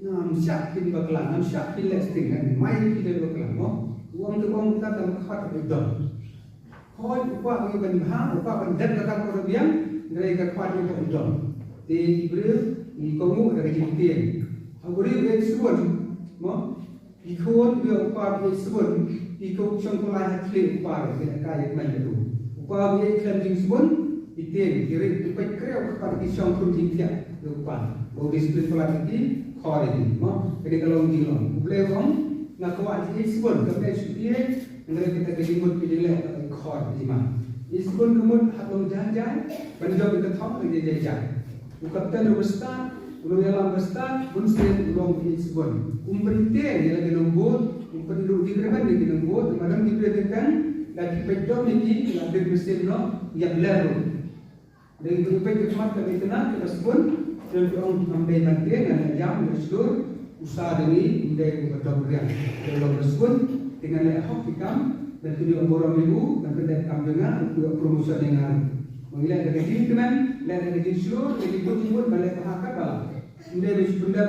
nam syak di bakla nam syak di lesting kan mai kita bakla no uang tu uang kita dalam khat bedon koi upah bagi benhang upah bendan kata korbian dari kekwat itu udon di beri di komu dari jintien aguri dari sebun mo ikut dia upah dari sebun ikut sangkulai hatli upah dari kaya menjadi upah dari iklan jing sebun itien kiri tupai kerja kepada kisah pun jingtia upah bau disiplin pelan lagi kau ini mo jadi kalau ngilon boleh om nak kuat jadi sebun kerja supaya negara kita kejimut pilih khor jima isbun kemun hatung janjan banjau kita thong lagi jajan ukapten ubesta ulo yalam besta bunsen ulong isbun umbrinte ya lagi nombor umpendu di kreman di nombor malam di predekan lagi pedom ini lagi mesin no yang lalu dari berbagai kemat kami kenal kita sebut dan orang ambil nanti dengan jam berseluruh usaha ini dari beberapa bulan dalam tersebut dengan lehok hikam dan tujuh orang minggu dan kedai kambingnya untuk promosi dengan mengilat dari sini teman lihat dari sini seluruh dari pun balik bahkan bala ini dari sebentar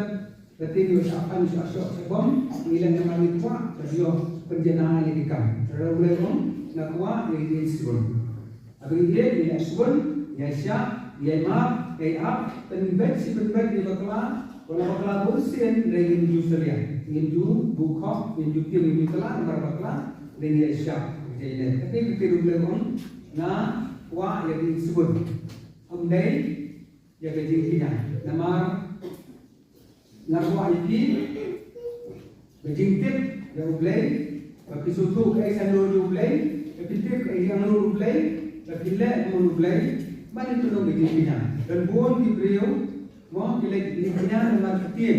ketika usahakan usaha sebom mengilat dengan itu jadi penjenaan yang hikam terlalu lewat nak kuat dari sebon abang dia sebon ya siap ya maaf ya up penbek si penbek di bakla kalau bakla bersih dari industri indu buka indu tim indu telah bakla dengan siap jadi tapi kita belum na wa yang disebut amdai yang kejingkinya nama narwa ini kejingkit yang belai bagi suatu kaisan dulu belai kejingkit yang dulu belai bagi lek dulu belai mana itu dong kejingkinya dan buon di beliau mau pilih kejingkinya nama kecil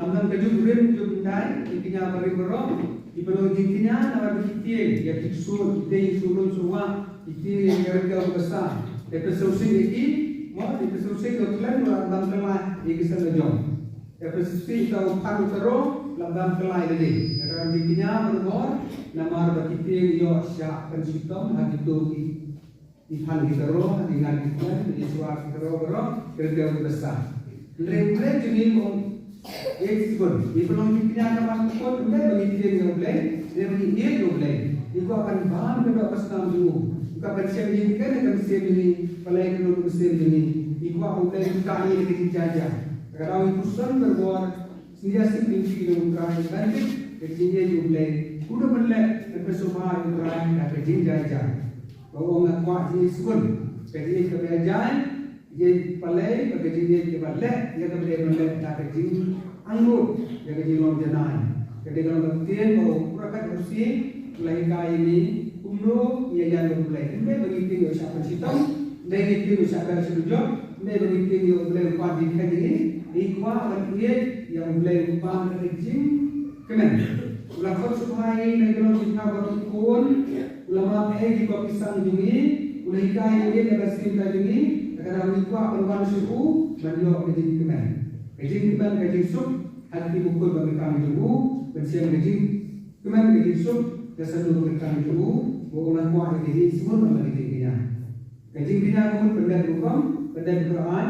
amdan kejujuran jumdai kejingkinya beri berok di penuh jingkinya nama berkitir ya tiksul kita sulun semua itu yang mereka besar tapi solusi ini mau di solusi kebetulan dalam kelah di kisah lejong tapi solusi tahu paru terus dalam kelah ini karena jingkinya berbuat nama berkitir yo syak pensitom hati itu di hal kita roh hati ngan kita di suara kita roh kerja besar lembut jadi Ekspon, di penuh jingkinya nama pun dia begitu yang boleh, dia begitu yang boleh. Iku akan bahan kedua pesan dulu. Iku akan siap jingkikan akan siap ini, pelai kedua siap ini. Iku akan boleh kali ini dijajah. Kalau itu sun berbuat sendiri pinci yang terakhir nanti kerjanya juga boleh. Udah boleh bersumpah yang terakhir dan kerja jajah. Bahwa nak kuat di ekspon, kerja kebiasaan. Ye palai bagi dia kebalek, dia kebalek tak kecil anggur, dia kecil orang jenai. Ketika orang bertian bahawa purakat bersih, mulai kaya ini umroh ia yang berulai. Ini begitu dia usaha sitam, dari itu usaha setuju, ini begitu dia boleh kuat di kiri, ikwa dan dia yang boleh kuat kecil, kemen. Ulama supaya negara kita berkon, ulama di pisang jungi, ulai kaya ini negara kita jungi. Kadang ikwa perubahan suku, beliau kejing keman, kejing sup, hati bukul bagi kami dulu, bersiang gaji kemen gaji sub dasar dulu berkali dulu bukan kuah gaji semua nama gajinya gaji kita pun benda hukum benda Quran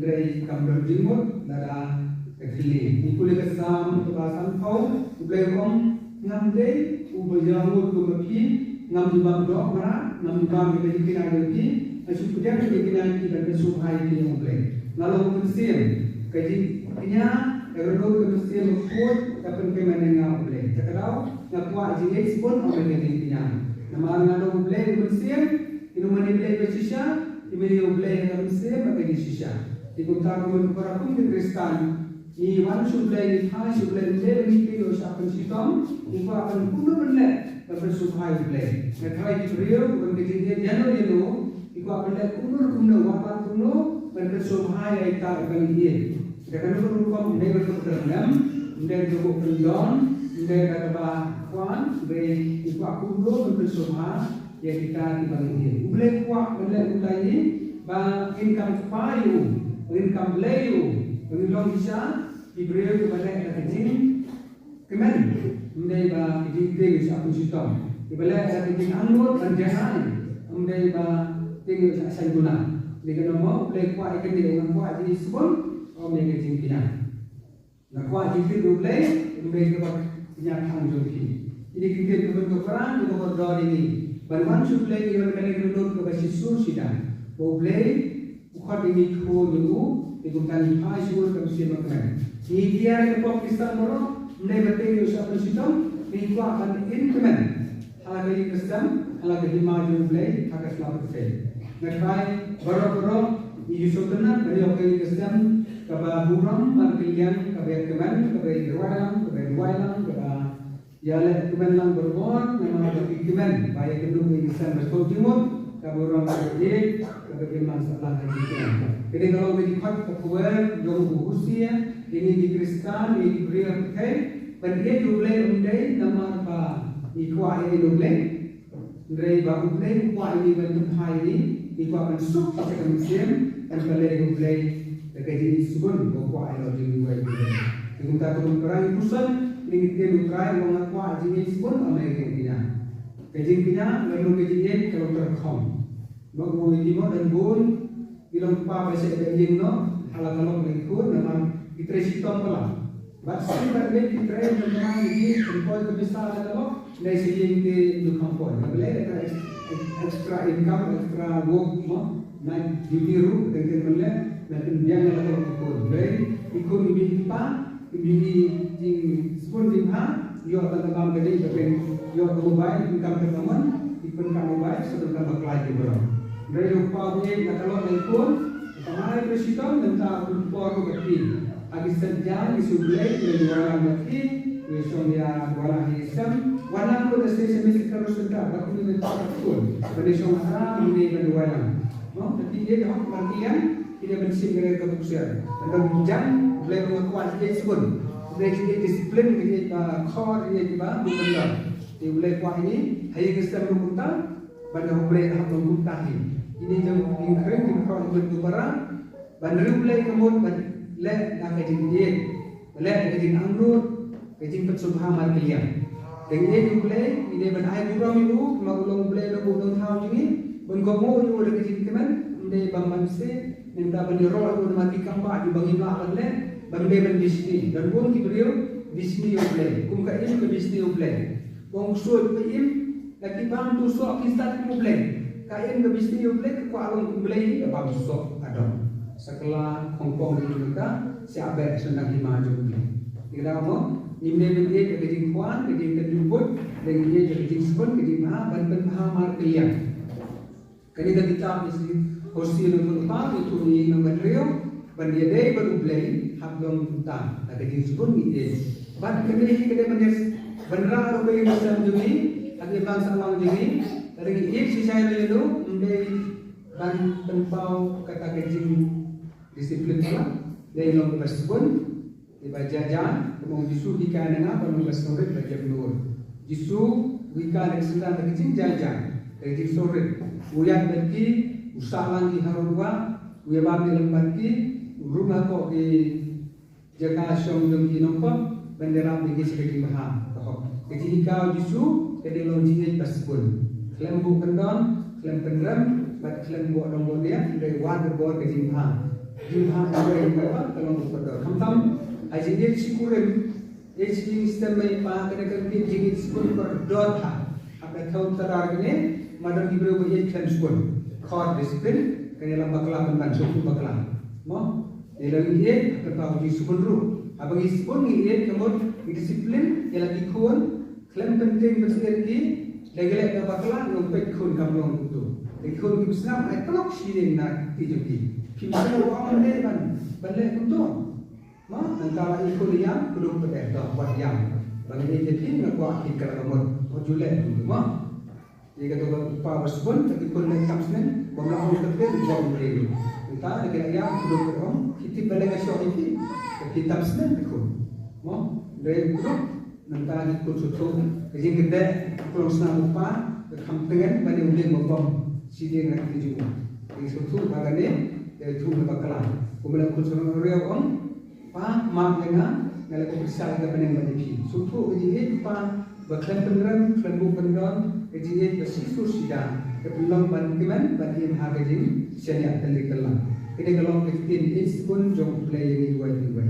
dari kamar jimut nara kekili ikuli kesam kebasan kau ubay hukum ngamde ubayamut kumapi ngam dibang dok mara ngam dibang gaji kita gaji asyik punya gaji kita dan bersubhai kita ubay lalu bersiang gaji kita Ergo kemudian mukut kapan kemenangan boleh. Sekarang ngakwa jenis pun orang yang dipinya. Nama ngado boleh kemudian itu mana boleh bersisa, ini boleh kemudian pakai disisa. Ikut kamu berperakum di Kristen. Ini mana sudah dihai sudah boleh mesti usahakan sistem. Ibu akan kuno boleh bersukai boleh. Kerana itu bukan kejadian jano jano. Ibu akan boleh kuno wapan kuno bersukai kita akan dia. Jangan lupa mendengar keterangan, mendengar kebenaran, mendengar kata kuan, beri ibu aku dulu bersama yang kita dibangun. Boleh kuat, boleh mulai bang income payu, income layu, mengilang bisa diberi kepada kecil, kemen, mendengar bang tinggi satu juta. Ibarat kecil anggota berjalan, mendengar tinggi saya guna. Dengan nama boleh kuat ikan di dalam kuat jadi sebut. Orang yang jingkian, nak kuat jingkir dublai, dublai kepada penyataan jongki. Ini kita kebetulan kita berdoa ini. Bantuan suplai kita kali kedua kepada sisur sidang. Dublai ukhat ini kau dulu, ikutan lima sisur kemudian makan. Ini dia kepada Kristen orang, mulai bertemu usaha persisam, ini kuat akan increment. Halah kali Kristen, halah kali maju dublai, akan selamat saya. Nakai baru-baru ini susunan dari orang Kristen. Kaba buram markilian kaba keman kaba duailang kaba yale keman lang berbon nama bagi keman baik kedua insan betul timur kaba buram markilian kaba keman salah keman. Jadi kalau bagi hak kekuatan jom buhusia ini di Kristen ini diberi kai bagi dublai undai nama apa ikwa ini dublai dari bahu dublai ikwa ini bentuk hai ini ikwa bentuk secara musim dan kalau dublai Jadi sebelum bawa air di luar itu, kita turun kerang pusat, ini kita lukai mengakwa jenis pun Amerika kita. Kajian kita lalu kajian kalau terkom, bawa lima dan bun, bilang apa bahasa kajian no, halang berikut nama kita sistem pelan. Bahasa kita memang ini tempoi kebiasaan kalau dari segi ini juga tempoi. Boleh ada extra income, extra work, naik dibiru dengan boleh. Dan dia yang lakukan baik ikut ibu di sepuluh lima, yo akan tambah jadi berpen yo mobile income teman ikut mobile sedang berkelai berapa. Dari upah dia kalau ikut kemarin presiden tentang upah berarti agi sejak disuplai dari orang berarti besok dia orang Islam warna pun stesen terus sedar tapi ini betul besok orang ini berwarna. No, jadi dia dah pengertian tidak bersih dengan kebuksian dan bijak boleh menguat dia sebut boleh dia disiplin dia core dia juga bukan dia boleh kuat ini hanya kita berkunta pada boleh dah berkunta ini jauh ingkring di kau itu barang bandar boleh kemudian boleh dah kejin dia boleh kejin anggur kejin persubah markelian dengan dia boleh ini berai buram itu maulong boleh lebih tahu ini bengkomo itu ada kejin keman ini bangman se minta bendera itu mati kambak di bagi belakang le, bangde bendisni dan pun diberiu disni uble, kumka ini ke disni uble, bong suat ke im, lagi bang tu suat kisah uble, kain ke disni uble ke kualong uble ini ke bang suat ada, setelah Hongkong itu kita siapa senang maju uble, kita mau ini bende ke kejing kuan, kejing kedubut, dan ini ke kejing sebut, kejing maha, ban maha markelian, kini kita mesti Kursi untuk apa itu ni nama Rio, bandia day berublay, habdom tuntam, ada jenis pun gitu. Ban kini kita menjadi benar rupai Islam jadi, ada bangsa orang jadi, dari ini sisa itu menjadi ban tempau kata kecil disiplin lah, dari long bersebut, dibaca jalan, kemudian jisu ikan dengan penuh bersorit belajar nur. Jisu ikan ekstran kecil jajan, kecil sorit, uyan berki usahalan di Harumwa, uyabab di Lembaki, rumah kok di Jakarta Syong di Nompak, bendera bagi sebagai bahan. Jadi hikau jisu teknologi tersebut. Klaim bukan don, klaim penrem, bat klaim buat dong dia dari water board ke jimha. Jimha dari apa? Kalau bukan don. Kamtam, aja dia sikurim, HG sistem apa? Kena dia jadi sekul berdot ha. Apa tahu terakhir ni, madam ibu boleh klaim sekul. Core disiplin, kena lambak kelam dan suku baklam. Mo, dia lagi dia ketahui di sekul ru. Abang sekul ni dia kemudian disiplin, dia lagi kuat. Klaim penting bersekali. Lagi-lagi bakal ngumpet kun kamlong itu. Kun kibsnam ay telok siring na tijuki. Kibsnam orang ni ban balik untuk. Ma antara ikut yang belum berdaya buat yang. Bagi ini jadi ngkuat ikut kamut. Ojulek itu ma. Jika tu upah bersuun, tapi kun nak kamsnen, bamlah orang terkait buat beri. Kita lagi yang belum berong, kita balik ke syok ini. Kita kamsnen ikut. Ma dari grup. Nanti ikut suatu kerja kita kalau senang upah kekampungan bagi ulang mabam sidang nak dijual. Ini suatu bagian itu berbakalan. Kemudian ikut suatu orang pa mak dengan kalau bersama dengan bagi suatu kerja pa bakalan pengeran kelambu pengeran kerja bersisul sidang kebelang bantuan bagi harga jadi siapa telik telang. Ini kalau kita ini pun jom play ini dua.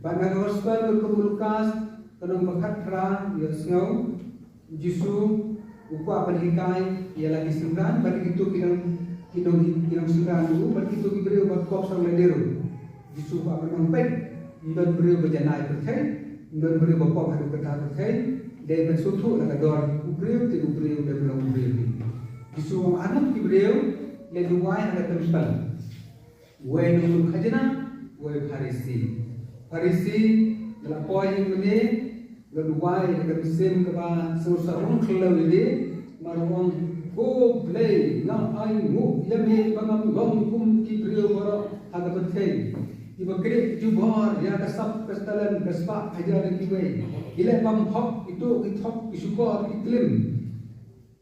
Bagi gospel berkelukas Kanong bakatra ya snow jisu upah penhikai ia lagi sengran bagi itu kinong sengran dulu bagi itu diberi obat kop sang lederu jisu upah penempet dan beri berjanai berkai dan beri bapok hadu kata berkai dan bersutu laga dor ubreu ti ubreu dan belum ubreu jisu ang anak diberi le duai ada tempel wai nung khajana wai farisi dalam poin ini Laluai dekat musim keba seorang kelau ini marong go play ngam ai mu yami bangam long kum ki brio boro haga betai iba kre jubar ya kasap kastalan kaspa ajar ki we ile bam hok itu ithok isukor iklim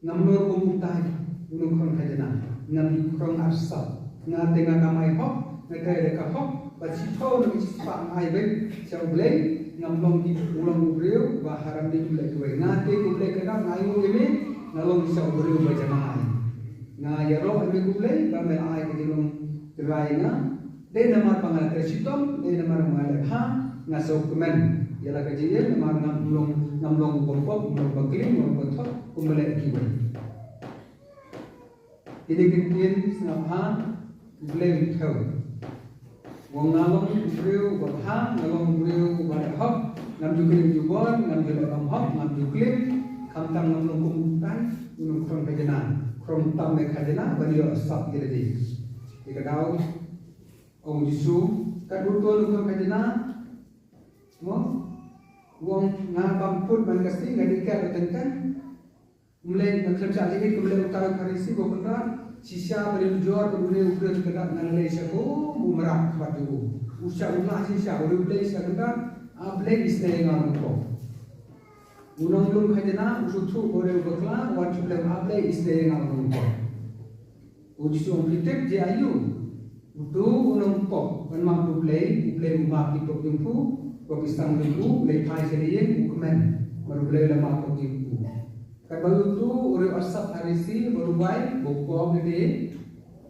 ngam nor kum tai gunung khon khajana ngam krong arsap ngate ngakamai hok ngate deka hok ba sithau ni spa ai be chau blei ngamlong di ulang ubreu baharam di ulek dua ngate ulek kena ngayu ini ngalong bisa ubreu bajanai ngayaro ame ulek bamel ai kejilong gerai nga de namar pangal kresitom de namar mangal ha ngaso kemen yala kejil namar ngamlong bompop ngamlong baklim ngamlong botok kumele kiwe ini kintin snapha ulek thau Wong ngalong ubreu babha ngalong ubreu badhok ngam juklim jubon ngam jelekam hok ngam juklim kamtang ngalong kumtan unung kron kajana kron tam me kajana banyo sap jadi dikadau om jisu kadutol kron kajana mo wong ngabam put man kasi ngadika tenkan mulai kerja jadi mulai utara karisi bokendra sisa beri jual beri ukur kedak nalai syaku bumerang batu usah ulah sisa beri udah sisa kedak ablek istri ngan ko unang lum khajana usutu beri bakla wajib lem ablek istri ngan ko ujisu amplitek je ayu utu unang ko kan mampu play rumah di Tokyo Pakistan itu play pai sendiri ukumen baru play lama Tokyo Kalau itu orang asap harisi berubah bukau gede,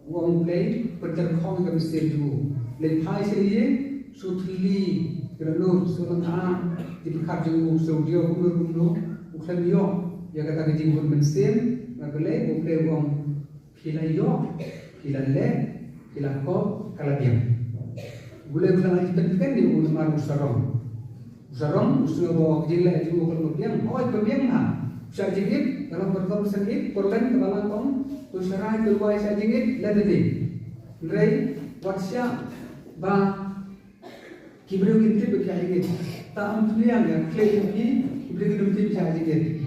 uang play berterkong ke mesin itu. Lepai sendiri sutli kerana seorang dibuka jenguk Saudi kumur uklan yo, ya kata kejenguk mesin, maklai uklai uang kilai yo, kilai kop kalabiang. Boleh uklan aja penting di rumah usarong usung bawa kejenguk jenguk kalabiang, oh kalabiang ha. Saya jengit dalam berkau sakit korban kepala kong tu serai keluar saya jengit ladedi rai watsya ba kibru kinti berkaya jengit tak ampliang ya klaim ini kibru kinti berkaya jengit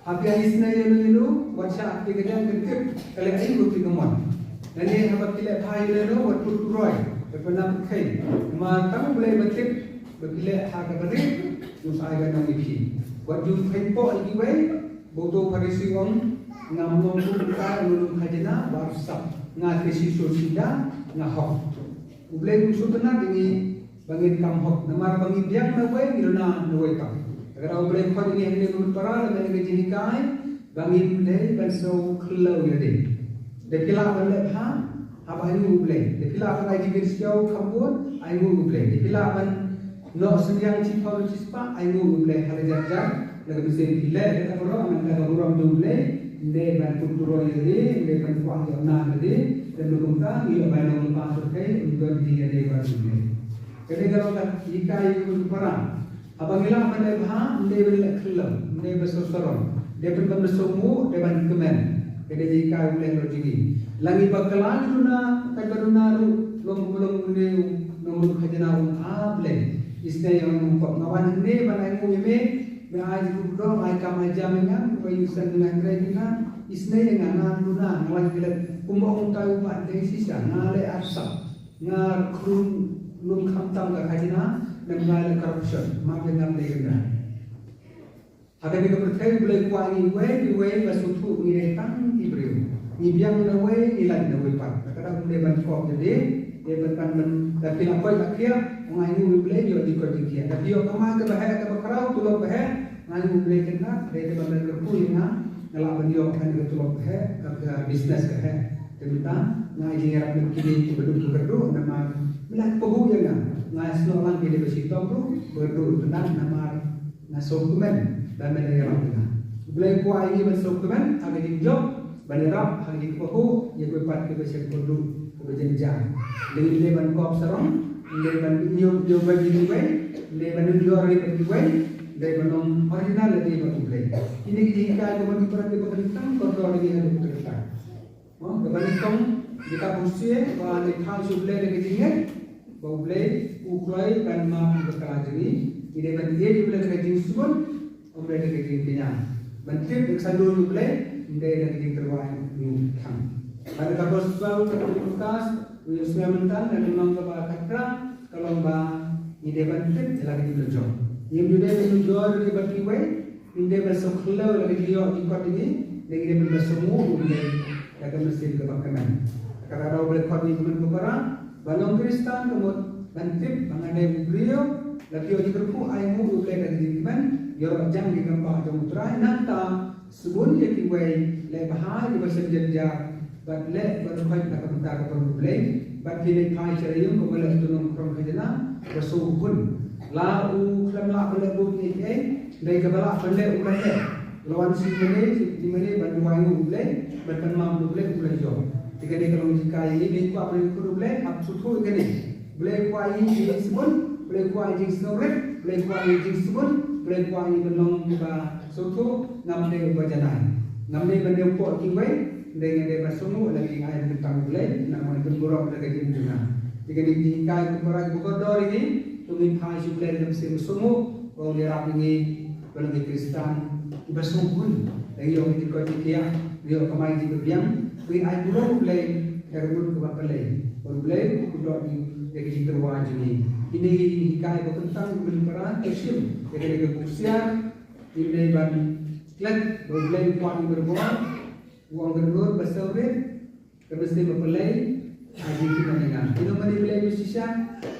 apa isna yelu watsya apa kerja kinti kalau ini bukti kemana nanti apa tidak payah yelu waktu turoi berpenam kai ma kamu boleh betul berkila harga beri usai ganang ipi waktu tempo lagi way Bodo parisi on ngamlong buka lulung khajana warsa nga krisi sosida nga hok ublay gusto na dingi bangin kamhok namar bangin biang na way ngilona na way kam agar boleh khod ini hande mun para na bangin jinikai bangin le banso khlo yade de pila bale ha apa ayu boleh de pila apa ai digir siau kambun ayu boleh de pila ban no senyang cipau cispa ayu boleh hal jajar lagu mesin pila kata orang nak orang boleh de ban puturo yade de ban kuah yana yade dan berkembang ia banyak lepas terkait untuk dia baru ini. Jadi kalau jika itu perang, apabila pada bahan dia berlak kelam, dia bersosoran, dia bersumu, dia berkemen. Jadi jika boleh berjigi, lagi bakalan luna, kabaruna long nomor khajana able. Isne yang mengkop ngawan ini banai mu ini, beraj rudo, ai kamai jamingan, bayusan dengan kerajaan. Isne yang anak luna, ngawan bilat. Kumbang tahu pak dari sisa ngale asap ngar krum lum khamtam ka khajina dan ngale corruption mak dengan legenda ada ni kepercayaan boleh kuangi we basutu ni tang ibreu ni biang na we ilan na we pak kadang boleh bankok jadi dia berkan tapi apa tak kia ngai ni boleh dia di kia tapi yo kama ke bahaya ke bakrau tulok bahaya ngai boleh kena dia bandar kerpuina ngelak dia kan ke tulok bahaya ke bisnes ke tentang ngai jingat kini berdua nama melak pehu yang ngai seorang kini bersitong tu berdua tentang nama nasokumen dan menerap dengan boleh kuai ini nasokumen ada di job menerap hal di pehu yang berpat ke bersih perlu berjenjang dengan leban kop serong leban nyom bagi diwe leban jual diwe leban original lebih boleh ini jika kemudian berarti berkentang kontrol ini ada berkentang Kebanyakan jika usia bahwa nekal sublai lagi tinggal, boleh uklai dan maaf berkelajari. Ini berarti juga lagi tinggi sebut, boleh lagi tingginya. Menteri bersandur juga, ini lagi tinggi terbaik kan. Pada kapal sebab terbukas, usia mental dan memang kepada katra kalau ini menteri lagi tinggi jauh. Yang juga tinggi jauh dari berkiwai, ini bersoklau lagi tinggi ikut ini, lagi dia bersemu boleh. Akan mesti kebakaran. Karena orang boleh kau ni kemen kebarang, balong Kristen kemud bantip mengenai beliau, lagi orang berku aymu boleh dari kemen, orang jang di gambar jom terai nanta sebun dia kiwai lebah di bahasa jenjang, but le berkait nak bentar kepada boleh, but pilih kai cerayung kemudian tunung kerong kejana bersuhun, lau kelam la boleh buat ni dari kebala boleh boleh. Lawan si mana bantu wayu boleh, berkenam boleh jom. Jika dia kalau jika ini aku apa yang aku boleh, aku suruh ini. Boleh kuai jing sebun, boleh kuai jing snorek, boleh kuai jing sebun, boleh kuai belong juga suruh ngambil berjalan. Ngambil benda pok kiwai, dengan dia bersumu lagi air tentang boleh, nama itu buruk lagi juga. Jika jika aku orang berkodor ini, tunggu hai boleh dalam semusumu, kalau dia rapi ini belum Kristen. Bersungguh lagi orang itu kau dia kemai di berbiang, we ai burung boleh kerubun ke apa lagi, boleh kuda di lagi terwaj ini. Ini hikayat tentang kebenaran Islam, jadi kebusian ini ban klan boleh kuat berbuat, uang berbuat bersaurit, kemesti berpelai, haji kita dengar. Ini mana boleh bersisa,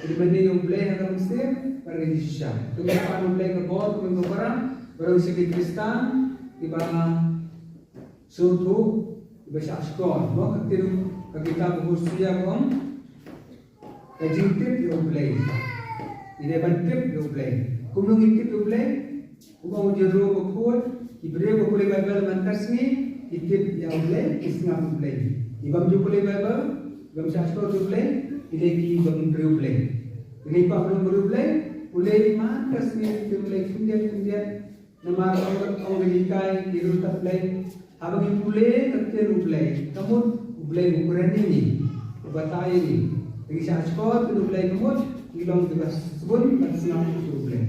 ini mana yang boleh akan mesti pergi bersisa. Tunggu boleh kebuat, tunggu berang. Orang segi Kristen iba suatu iba syakor, no ketiru kita berusia kom, kejintip yo play, ini bantip yo play, kumung intip yo play, kumung jero bukul, ibreu bukul Bible mantasni, intip yo play, isngap yo play, ibam jo bukul Bible, ibam syakor yo play, ileki ibam yo play, ini pa yo play, ulai mantasni yo play kundian. Nama orang berikai di rutas lain, abang pulai terkait pulai, kamu pulai ukuran ini, batai ini, bagi syakor tu pulai kamu, hilang tu sebut macam apa pulai.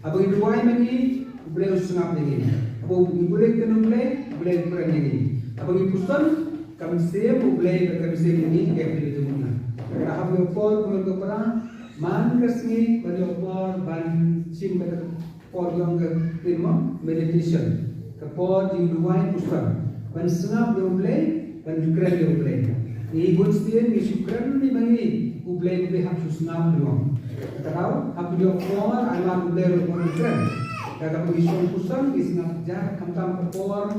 Abang dua ini pulai usungap ini, abang pulai tu pulai ukuran ini, abang pusat kami sih pulai kami sih ini kayak begitu mana. Kerana abang pol pol keperang, man resmi bagi opor ban sim ber Por yang ke lima meditation, ke por yang dua pusat, ban sengap dia boleh, ban jukran dia boleh. Ini bukan setiap ni jukran ni bagi, boleh hak susnap doang. Tahu, aku juga keluar, alam beli rumah keren. Kalau pergi pusat, isnat jah, kamtam kepor,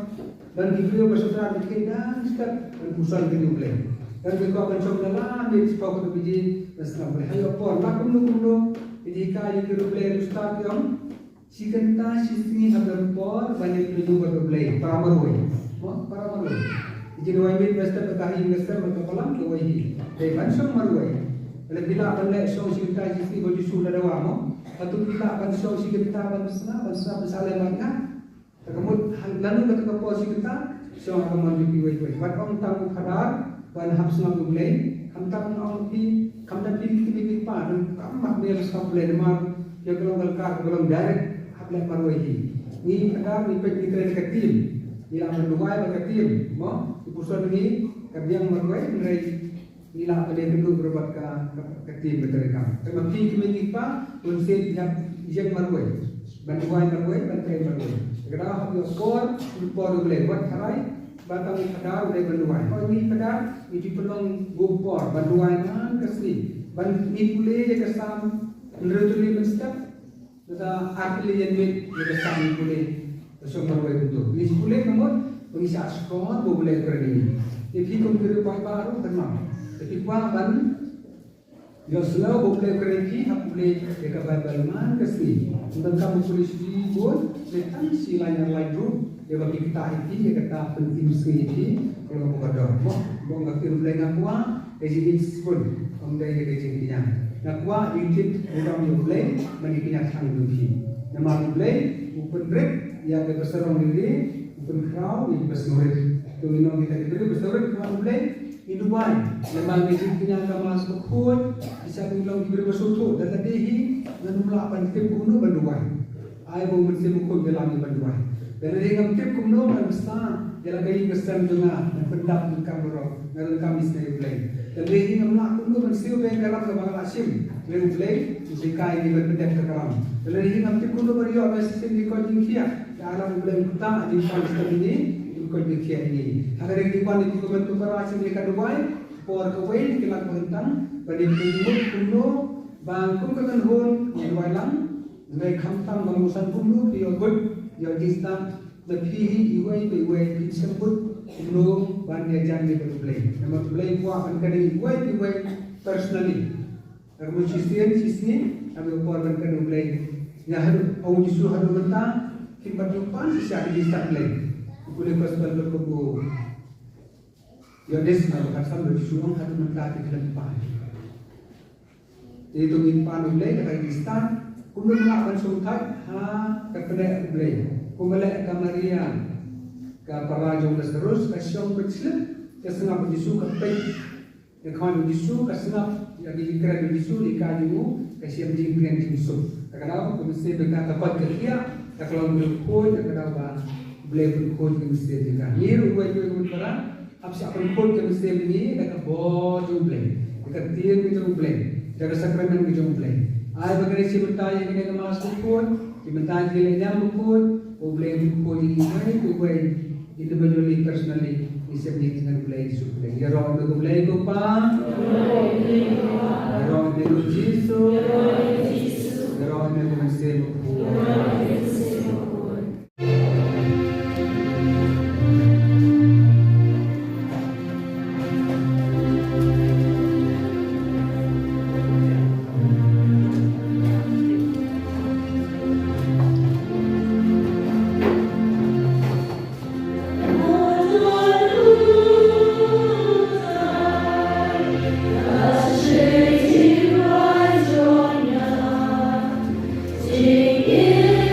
dan video bersaudara bikin dan setiap pusat video beli. Dan jika akan coba dalam, dia sepak untuk biji, dan senang beli. Hayo por, makum lu, jadi kaya video beli ustaz yang si kenta si sini ada por, banyak video berbeli. Para marwai. Jadi dua ini mesti berkahing mesti berkepalang dua ini. Dari bansong marwai. Kalau bila akan lihat show si kenta si sini baju sudah ada wamo. Atau bila akan show si kita bersama bersalah banyak. Kemudian lalu ketika posisi kita show akan menjadi wajib. Wan om tamu kadar, wan habis nak boleh. Kam tamu om pi, kam dah pilih pa dan kam mak dia sekap boleh demar. Dia kalau galkar kalau direct habis marwahi. Ni kadar ni pek kita dekat tim. Bila menduai dekat tim, mo di pusat ni kerjang marwahi merai. Inilah apa dia perlu berobat ke tim berterekam. Tapi kami pa konsep yang marwai, bantuan marwai, bantuan marwai. Kerana habis por boleh buat karai, batang kadar boleh bantuan. Kalau ini kadar, ini pelong gopor bantuan kan kesini. Ini boleh kesam, menurut ini mesti. Kita arti yang ini kesam boleh besok marwai untuk. Ini boleh namun mengisi askon boleh kerana. Jadi kita baru tenang. Tapi kuaban, dia selalu boleh kerja, aku boleh dekat Bible kesini. Tentang kamu tulis di buat, letak si lain dulu. Dia bagi kita ini, dia kata penting sekali ini. Dia bukan dah, mau ngerti boleh ngakua, jadi pun, dia jadi ngakua, itu orang yang boleh menikmati tanggung diri. Nama boleh, open break, yang besar orang ini, open crowd, yang besar orang. Tu minum kita itu besar orang boleh. Hidupan, lemah mesin punya agama sebekut, bisa bilang diberi bersuatu dan ledehi dan melakukan tim kumno banduan. Ayah bau mesin bukut dalam banduan. Dan ledehi ngam tim kumno dan besar, jalan kaya kesan juga dan pendap dengan berok, dengan kami sendiri belai. Dan ledehi ngam melakukan kumno dan siu bayi karam kebangan asim, dengan belai, jika ini berpendap ke karam. Dan ledehi ngam tim kumno beriyo apa sistem di koding kia, dalam belai kita di sistem ini. Kondisi ini. Agar yang dibuat itu bentuk berhasil di kaduai, por kawai dikelak bentang, pada bentuk kuno, bangku kekenhun, yang walang, mereka kamtam bangusan kuno, diogut, diojistam, lebih iwai disebut kuno, banyak jangan diperlay. Nama perlay kuah akan kena iwai personally. Kalau sisi, kami por akan kena perlay. Yang harus, awak justru harus bentang, kita depan sisi ada di start play. Boleh pasal berkubu. Ya des nak kasam bersuang hatu mentati ke depan. Itu impan boleh dekat Pakistan. Kuno melakukan sultan kepada boleh. Kumelak kamarian ke parajong terus ke syong kecil ke setengah berjisu ke pek ke kawan berjisu ke setengah yang dikira berjisu di kayu ke siam jingkrian jisu. Kadang-kadang mesti dekat tempat kerja. Kalau berkuat kadang-kadang boleh berkod ke mesir juga. Ni ruai juga berperang. Apsah berkod ke mesir ini dekat bawah juga boleh. Dekat tiang juga boleh. Dekat sakramen juga boleh. Ayah berkata si bertanya kena kemas berkod. Si bertanya kena nyam berkod. Boleh berkod ini. Boleh individually, personally. Mesir ini dengan boleh isu boleh. Ya roh itu boleh kupa. Ya roh itu Yesus. Ya roh itu mesir berkod. Yeah.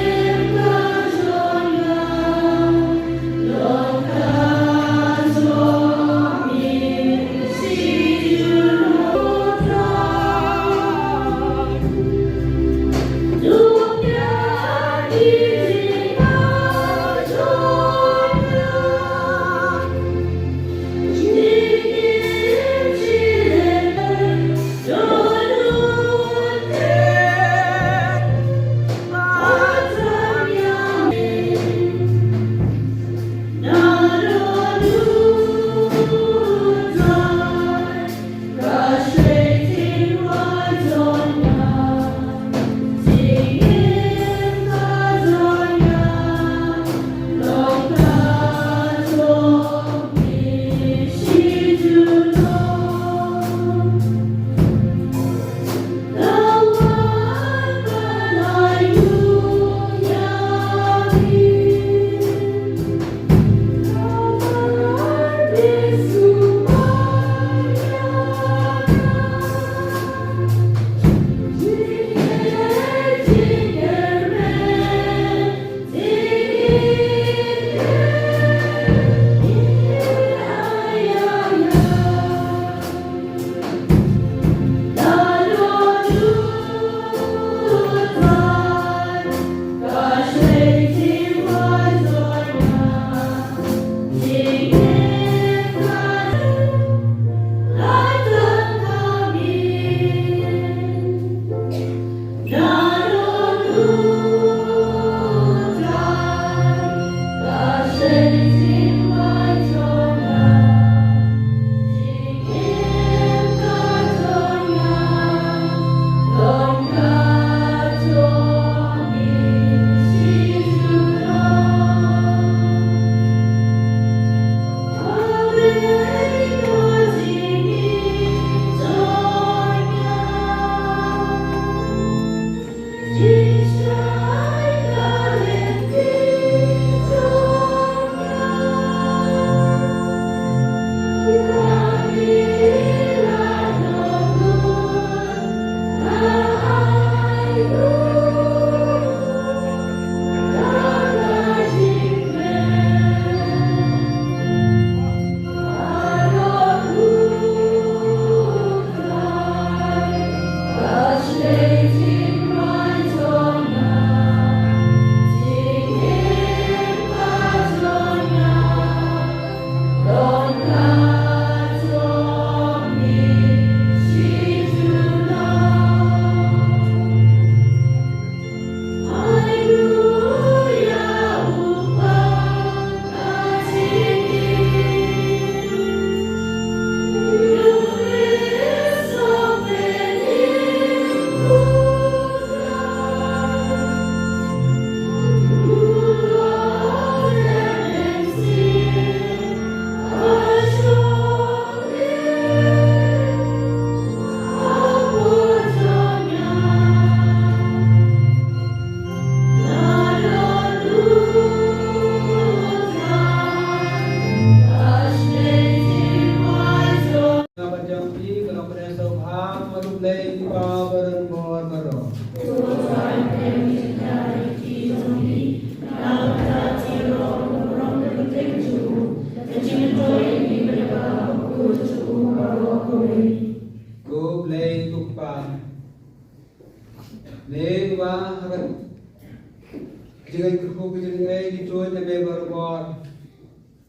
Jangan kerku kejengai dicuai nabe berbor.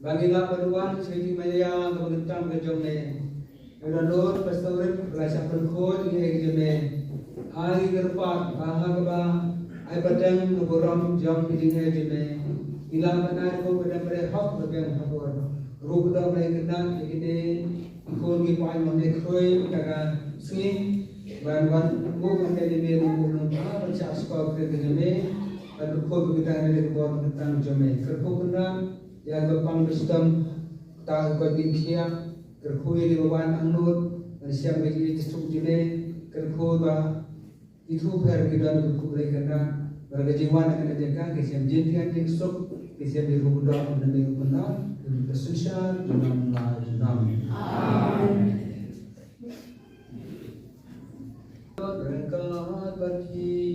Bagilah peruan segi maya kementam kejome. Udah pastorin rasa perkut ini kejome. Ai gerpat bahagba ai padang nuburam jam kejengai kejome. Ilang menar ko pada pada hak bagian hakor. Rup dah mulai kenal jadi ikon gi pai mone khoi kaga swing ban bukan dari biru bukan apa cakap kau kejome. Lalu kau berkata dari buat tentang jomai. Kerku kena yang berpang wisdom tak kau dinkia. Kerku yang dibawa anut dan siap bagi disuk jile. Kerku bah itu per kita kerku boleh kena berkejiwan akan jaga kesiam jintian disuk kesiam di rumah dan di rumah kesusahan dalam Amen. Berkat bagi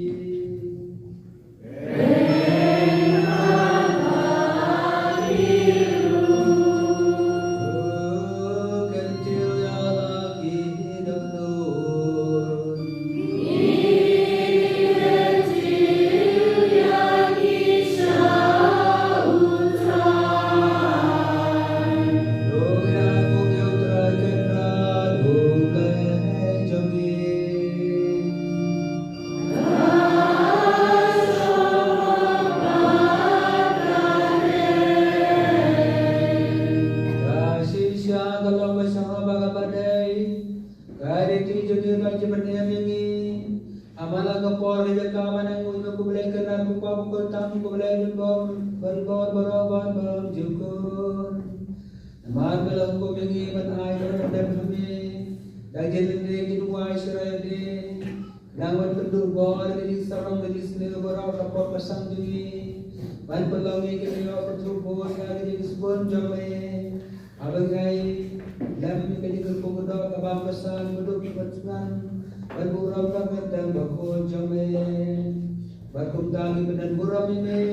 Berkumtangi benar buram ini,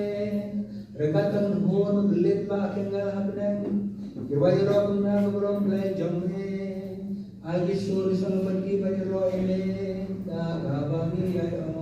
rekatan hon belit pak kengal habnen, kirwai roh benar buram belai jomne, agi suri sang pergi bagi roh ini, dah kabani ya Allah.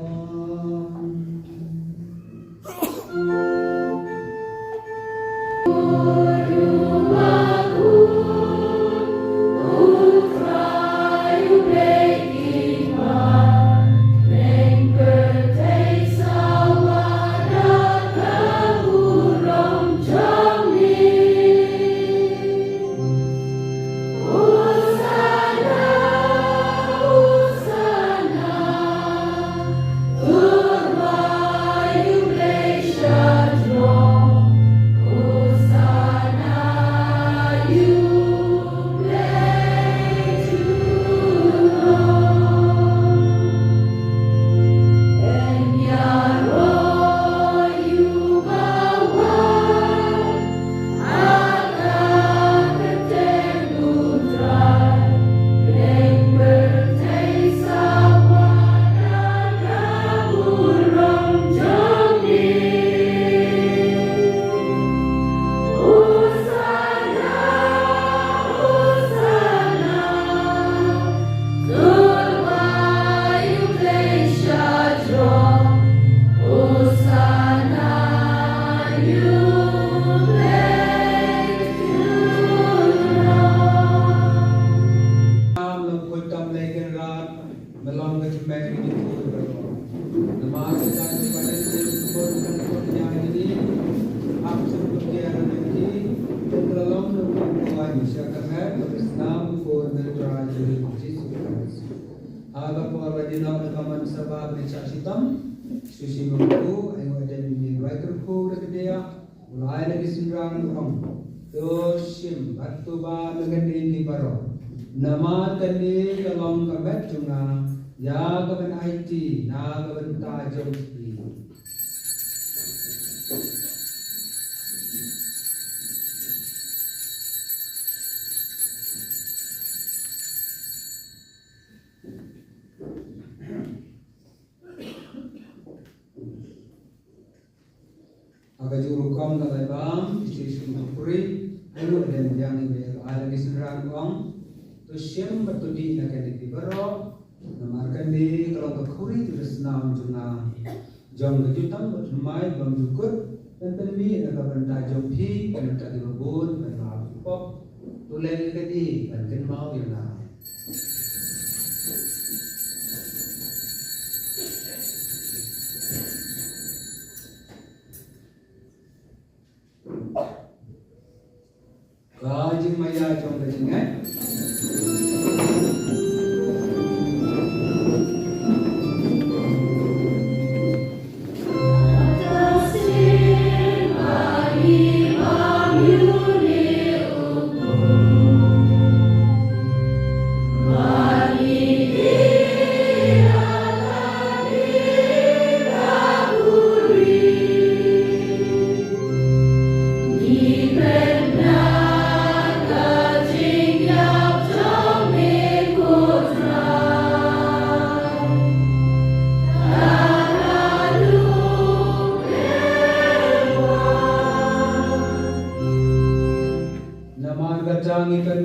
dino kaman sabab ni sitam susi mengku ayo ada ni writer ko dia mulai lagi sinrang rom to sim batu ba ngandi ni baro nama kali kalong kamet junga ya kaban IT na kaban ta jom aga juru kom na bam station puri ayo dan yang ini ada di seberang kom to siem batudi na kan di baro namarkan di kalau kekuri terus nam juna jom kejutan bermai bam jukut dan penmi na kaban ta jom pi kan ta di babun kan ma pop to le ke di kan ken mau ya na Gajing maya trong gajing Jangan ikan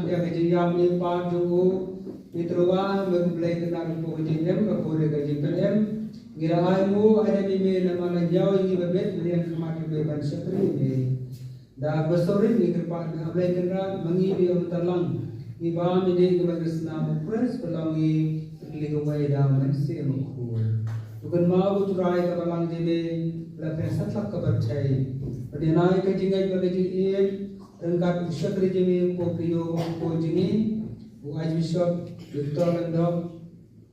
yang kejadian ni padu Pitruan memulai kenal pohjinyam kapore kejadian ngira aimu ada mime nama lanjau ini bebet yang kemarin beban sekali ini dah besorin ni kerpan ablai kenal mengibi om talang ibam ini kebagasna pres pelangi ligawai dah mensi mukul bukan mau turai kabalang jebe la pesatlak kabarcai padinai kejingai kejadian Rengkat usia kerja ni kopiyo ko jini, bukan bishop, doktor lendok,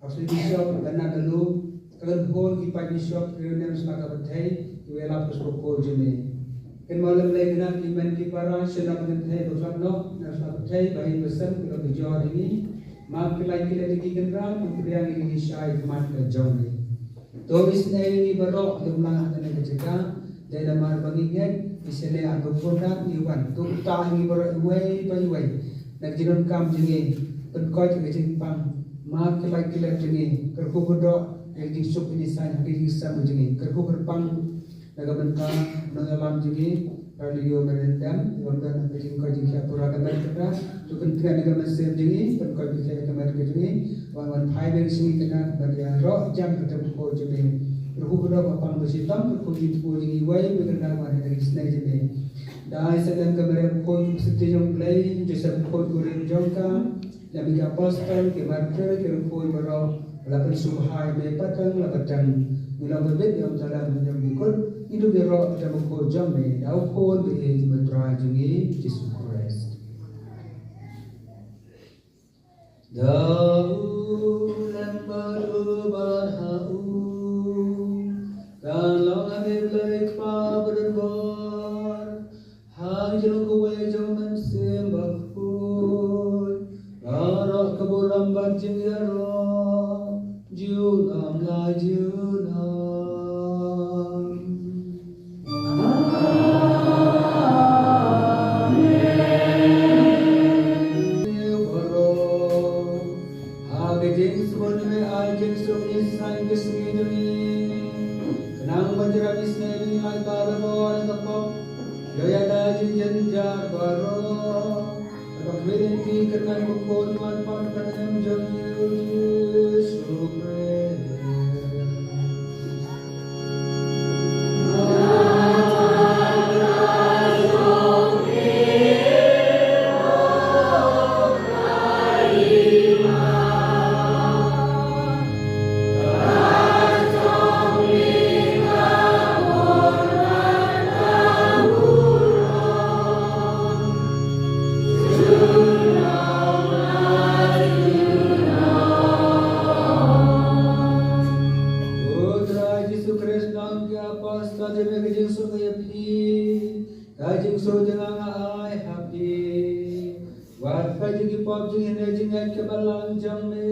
asli bishop, dana dulu, kalau hon kipai bishop, reunian selaka berthai, jualan puspo ko jini. Kemudian lagi nak iman kipara, senang berthai doktor no, selaka berthai, bayi besar kalau dijual ini, mak kelai kelai lagi kendra, kemudian ini syai kemat kejauh ni. Tomis ni berok, lemah dan kecegah. Dalam mar bangingan isele aku produk iwan tu ta ngi ber iwai pa iwai nak jiron kam jingi pen koi ke jing pang ma ke lai ke lai jingi ker ku bodo ek jing sup ini sai ke jing sam jingi ker ku ber pang naga benta no alam jingi radio merendam wondan ke jing koi jing kya pura kan kata tu pen tiga naga mesem jingi pen koi ke kamar ke jingi wan phai beng singi kena badia ro jam ketemu ko jingi Berhubungan apa bersitam berkulit kulit iwai berkenal mana dari senai jenis. Dah sedang kemerdekaan kulit seperti yang play, jasa kulit kulit jangka, yang mereka pasal kemarker kerupui berau, lapan subhai mepatang lapatang, mula berbeda yang dalam yang ikut itu berau dalam kulit jamai, dah kulit berhenti berteraj ini Jesus Christ. Daulam berubah kalau kami balik paberbar, hajul kuwe jaman sembakun, arok keburam banjing yaro, junam la junam. Amen. Baro, hage jeng sebut me ajeng sunyi sang kesini demi. Nang manjara bisne lai tarabor tapok Gaya dajin janjar baro Tapok mirinti kernan bukon man pan kanem jayus supre No. tinggi pop jing jingat ke balang jang me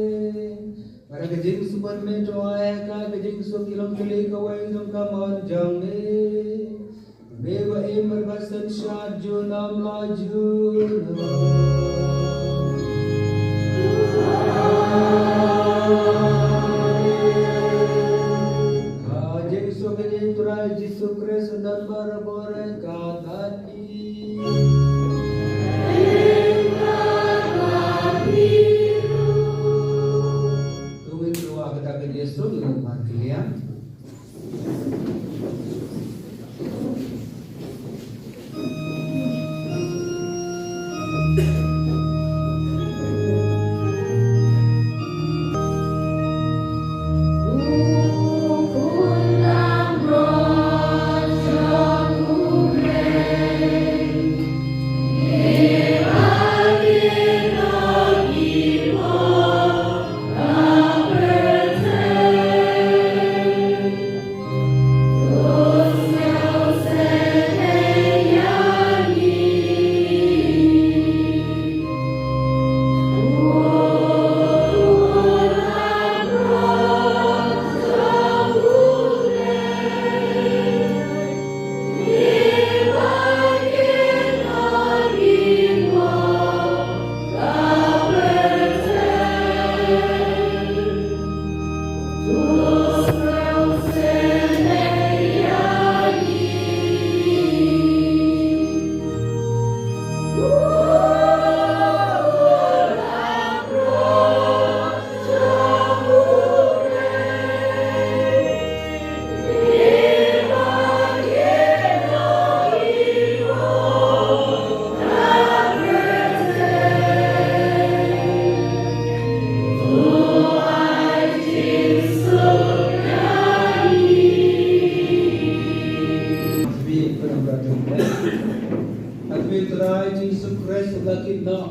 para ke jing super me toa ka ke jing so kilom kili ka wai jong ka mon jang me wa emar basan shad jo nam laju jing so ke jing turai jisu kres dan bore ka tadi Yesus di rumah kalian.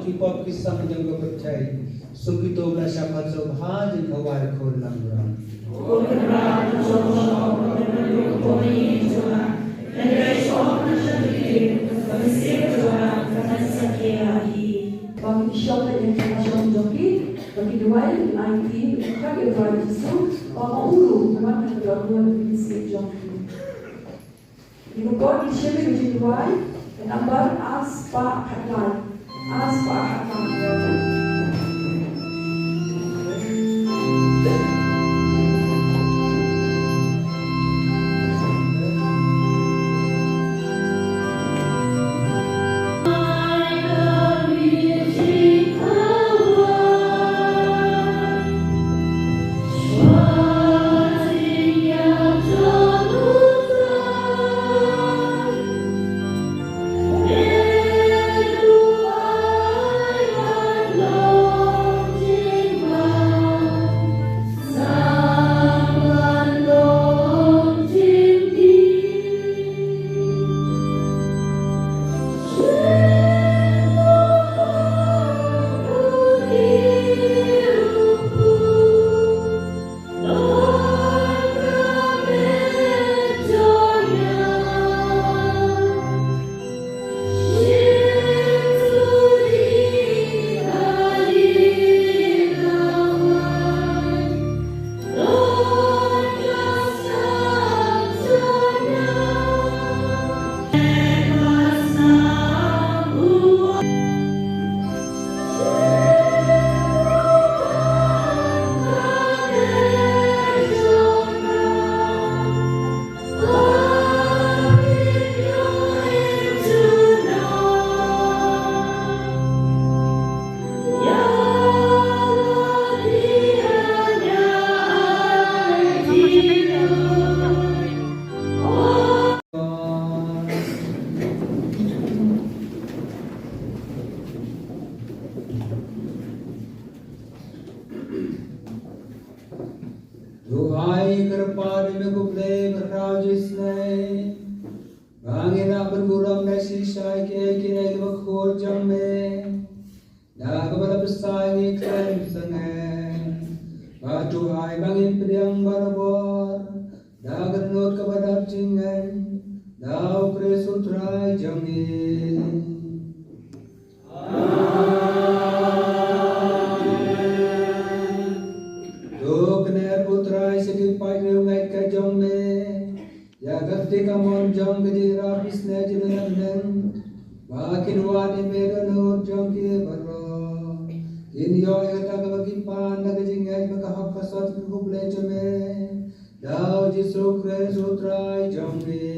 Kipop kisah menjangka percaya sukito belas syabat sobha dan kawal kolam ram. Bagi Bishop dan Informasi Joki, bagi Duai, IT, Kak Ibrahim Jisu, Bapa Ulu, memang kedua-dua divisi Joki. Ibu God di sini di Duai, dan Ambar As Pak Haklan. As Pak Haklan. Doai kepada mengkuplai kerau jisnai bangin akan buram nasi syai kaya bakhor jamme dah kepada besar iklan sengai batu ai bangin pedang barabor dah genut kepada cingan dah ukre sutrai jamme. Kinuan imedanur jangki baro. Inyo eta kagipan nagajingay makahapasat kuble jame. Dao Jesu Kristus utrai jangki.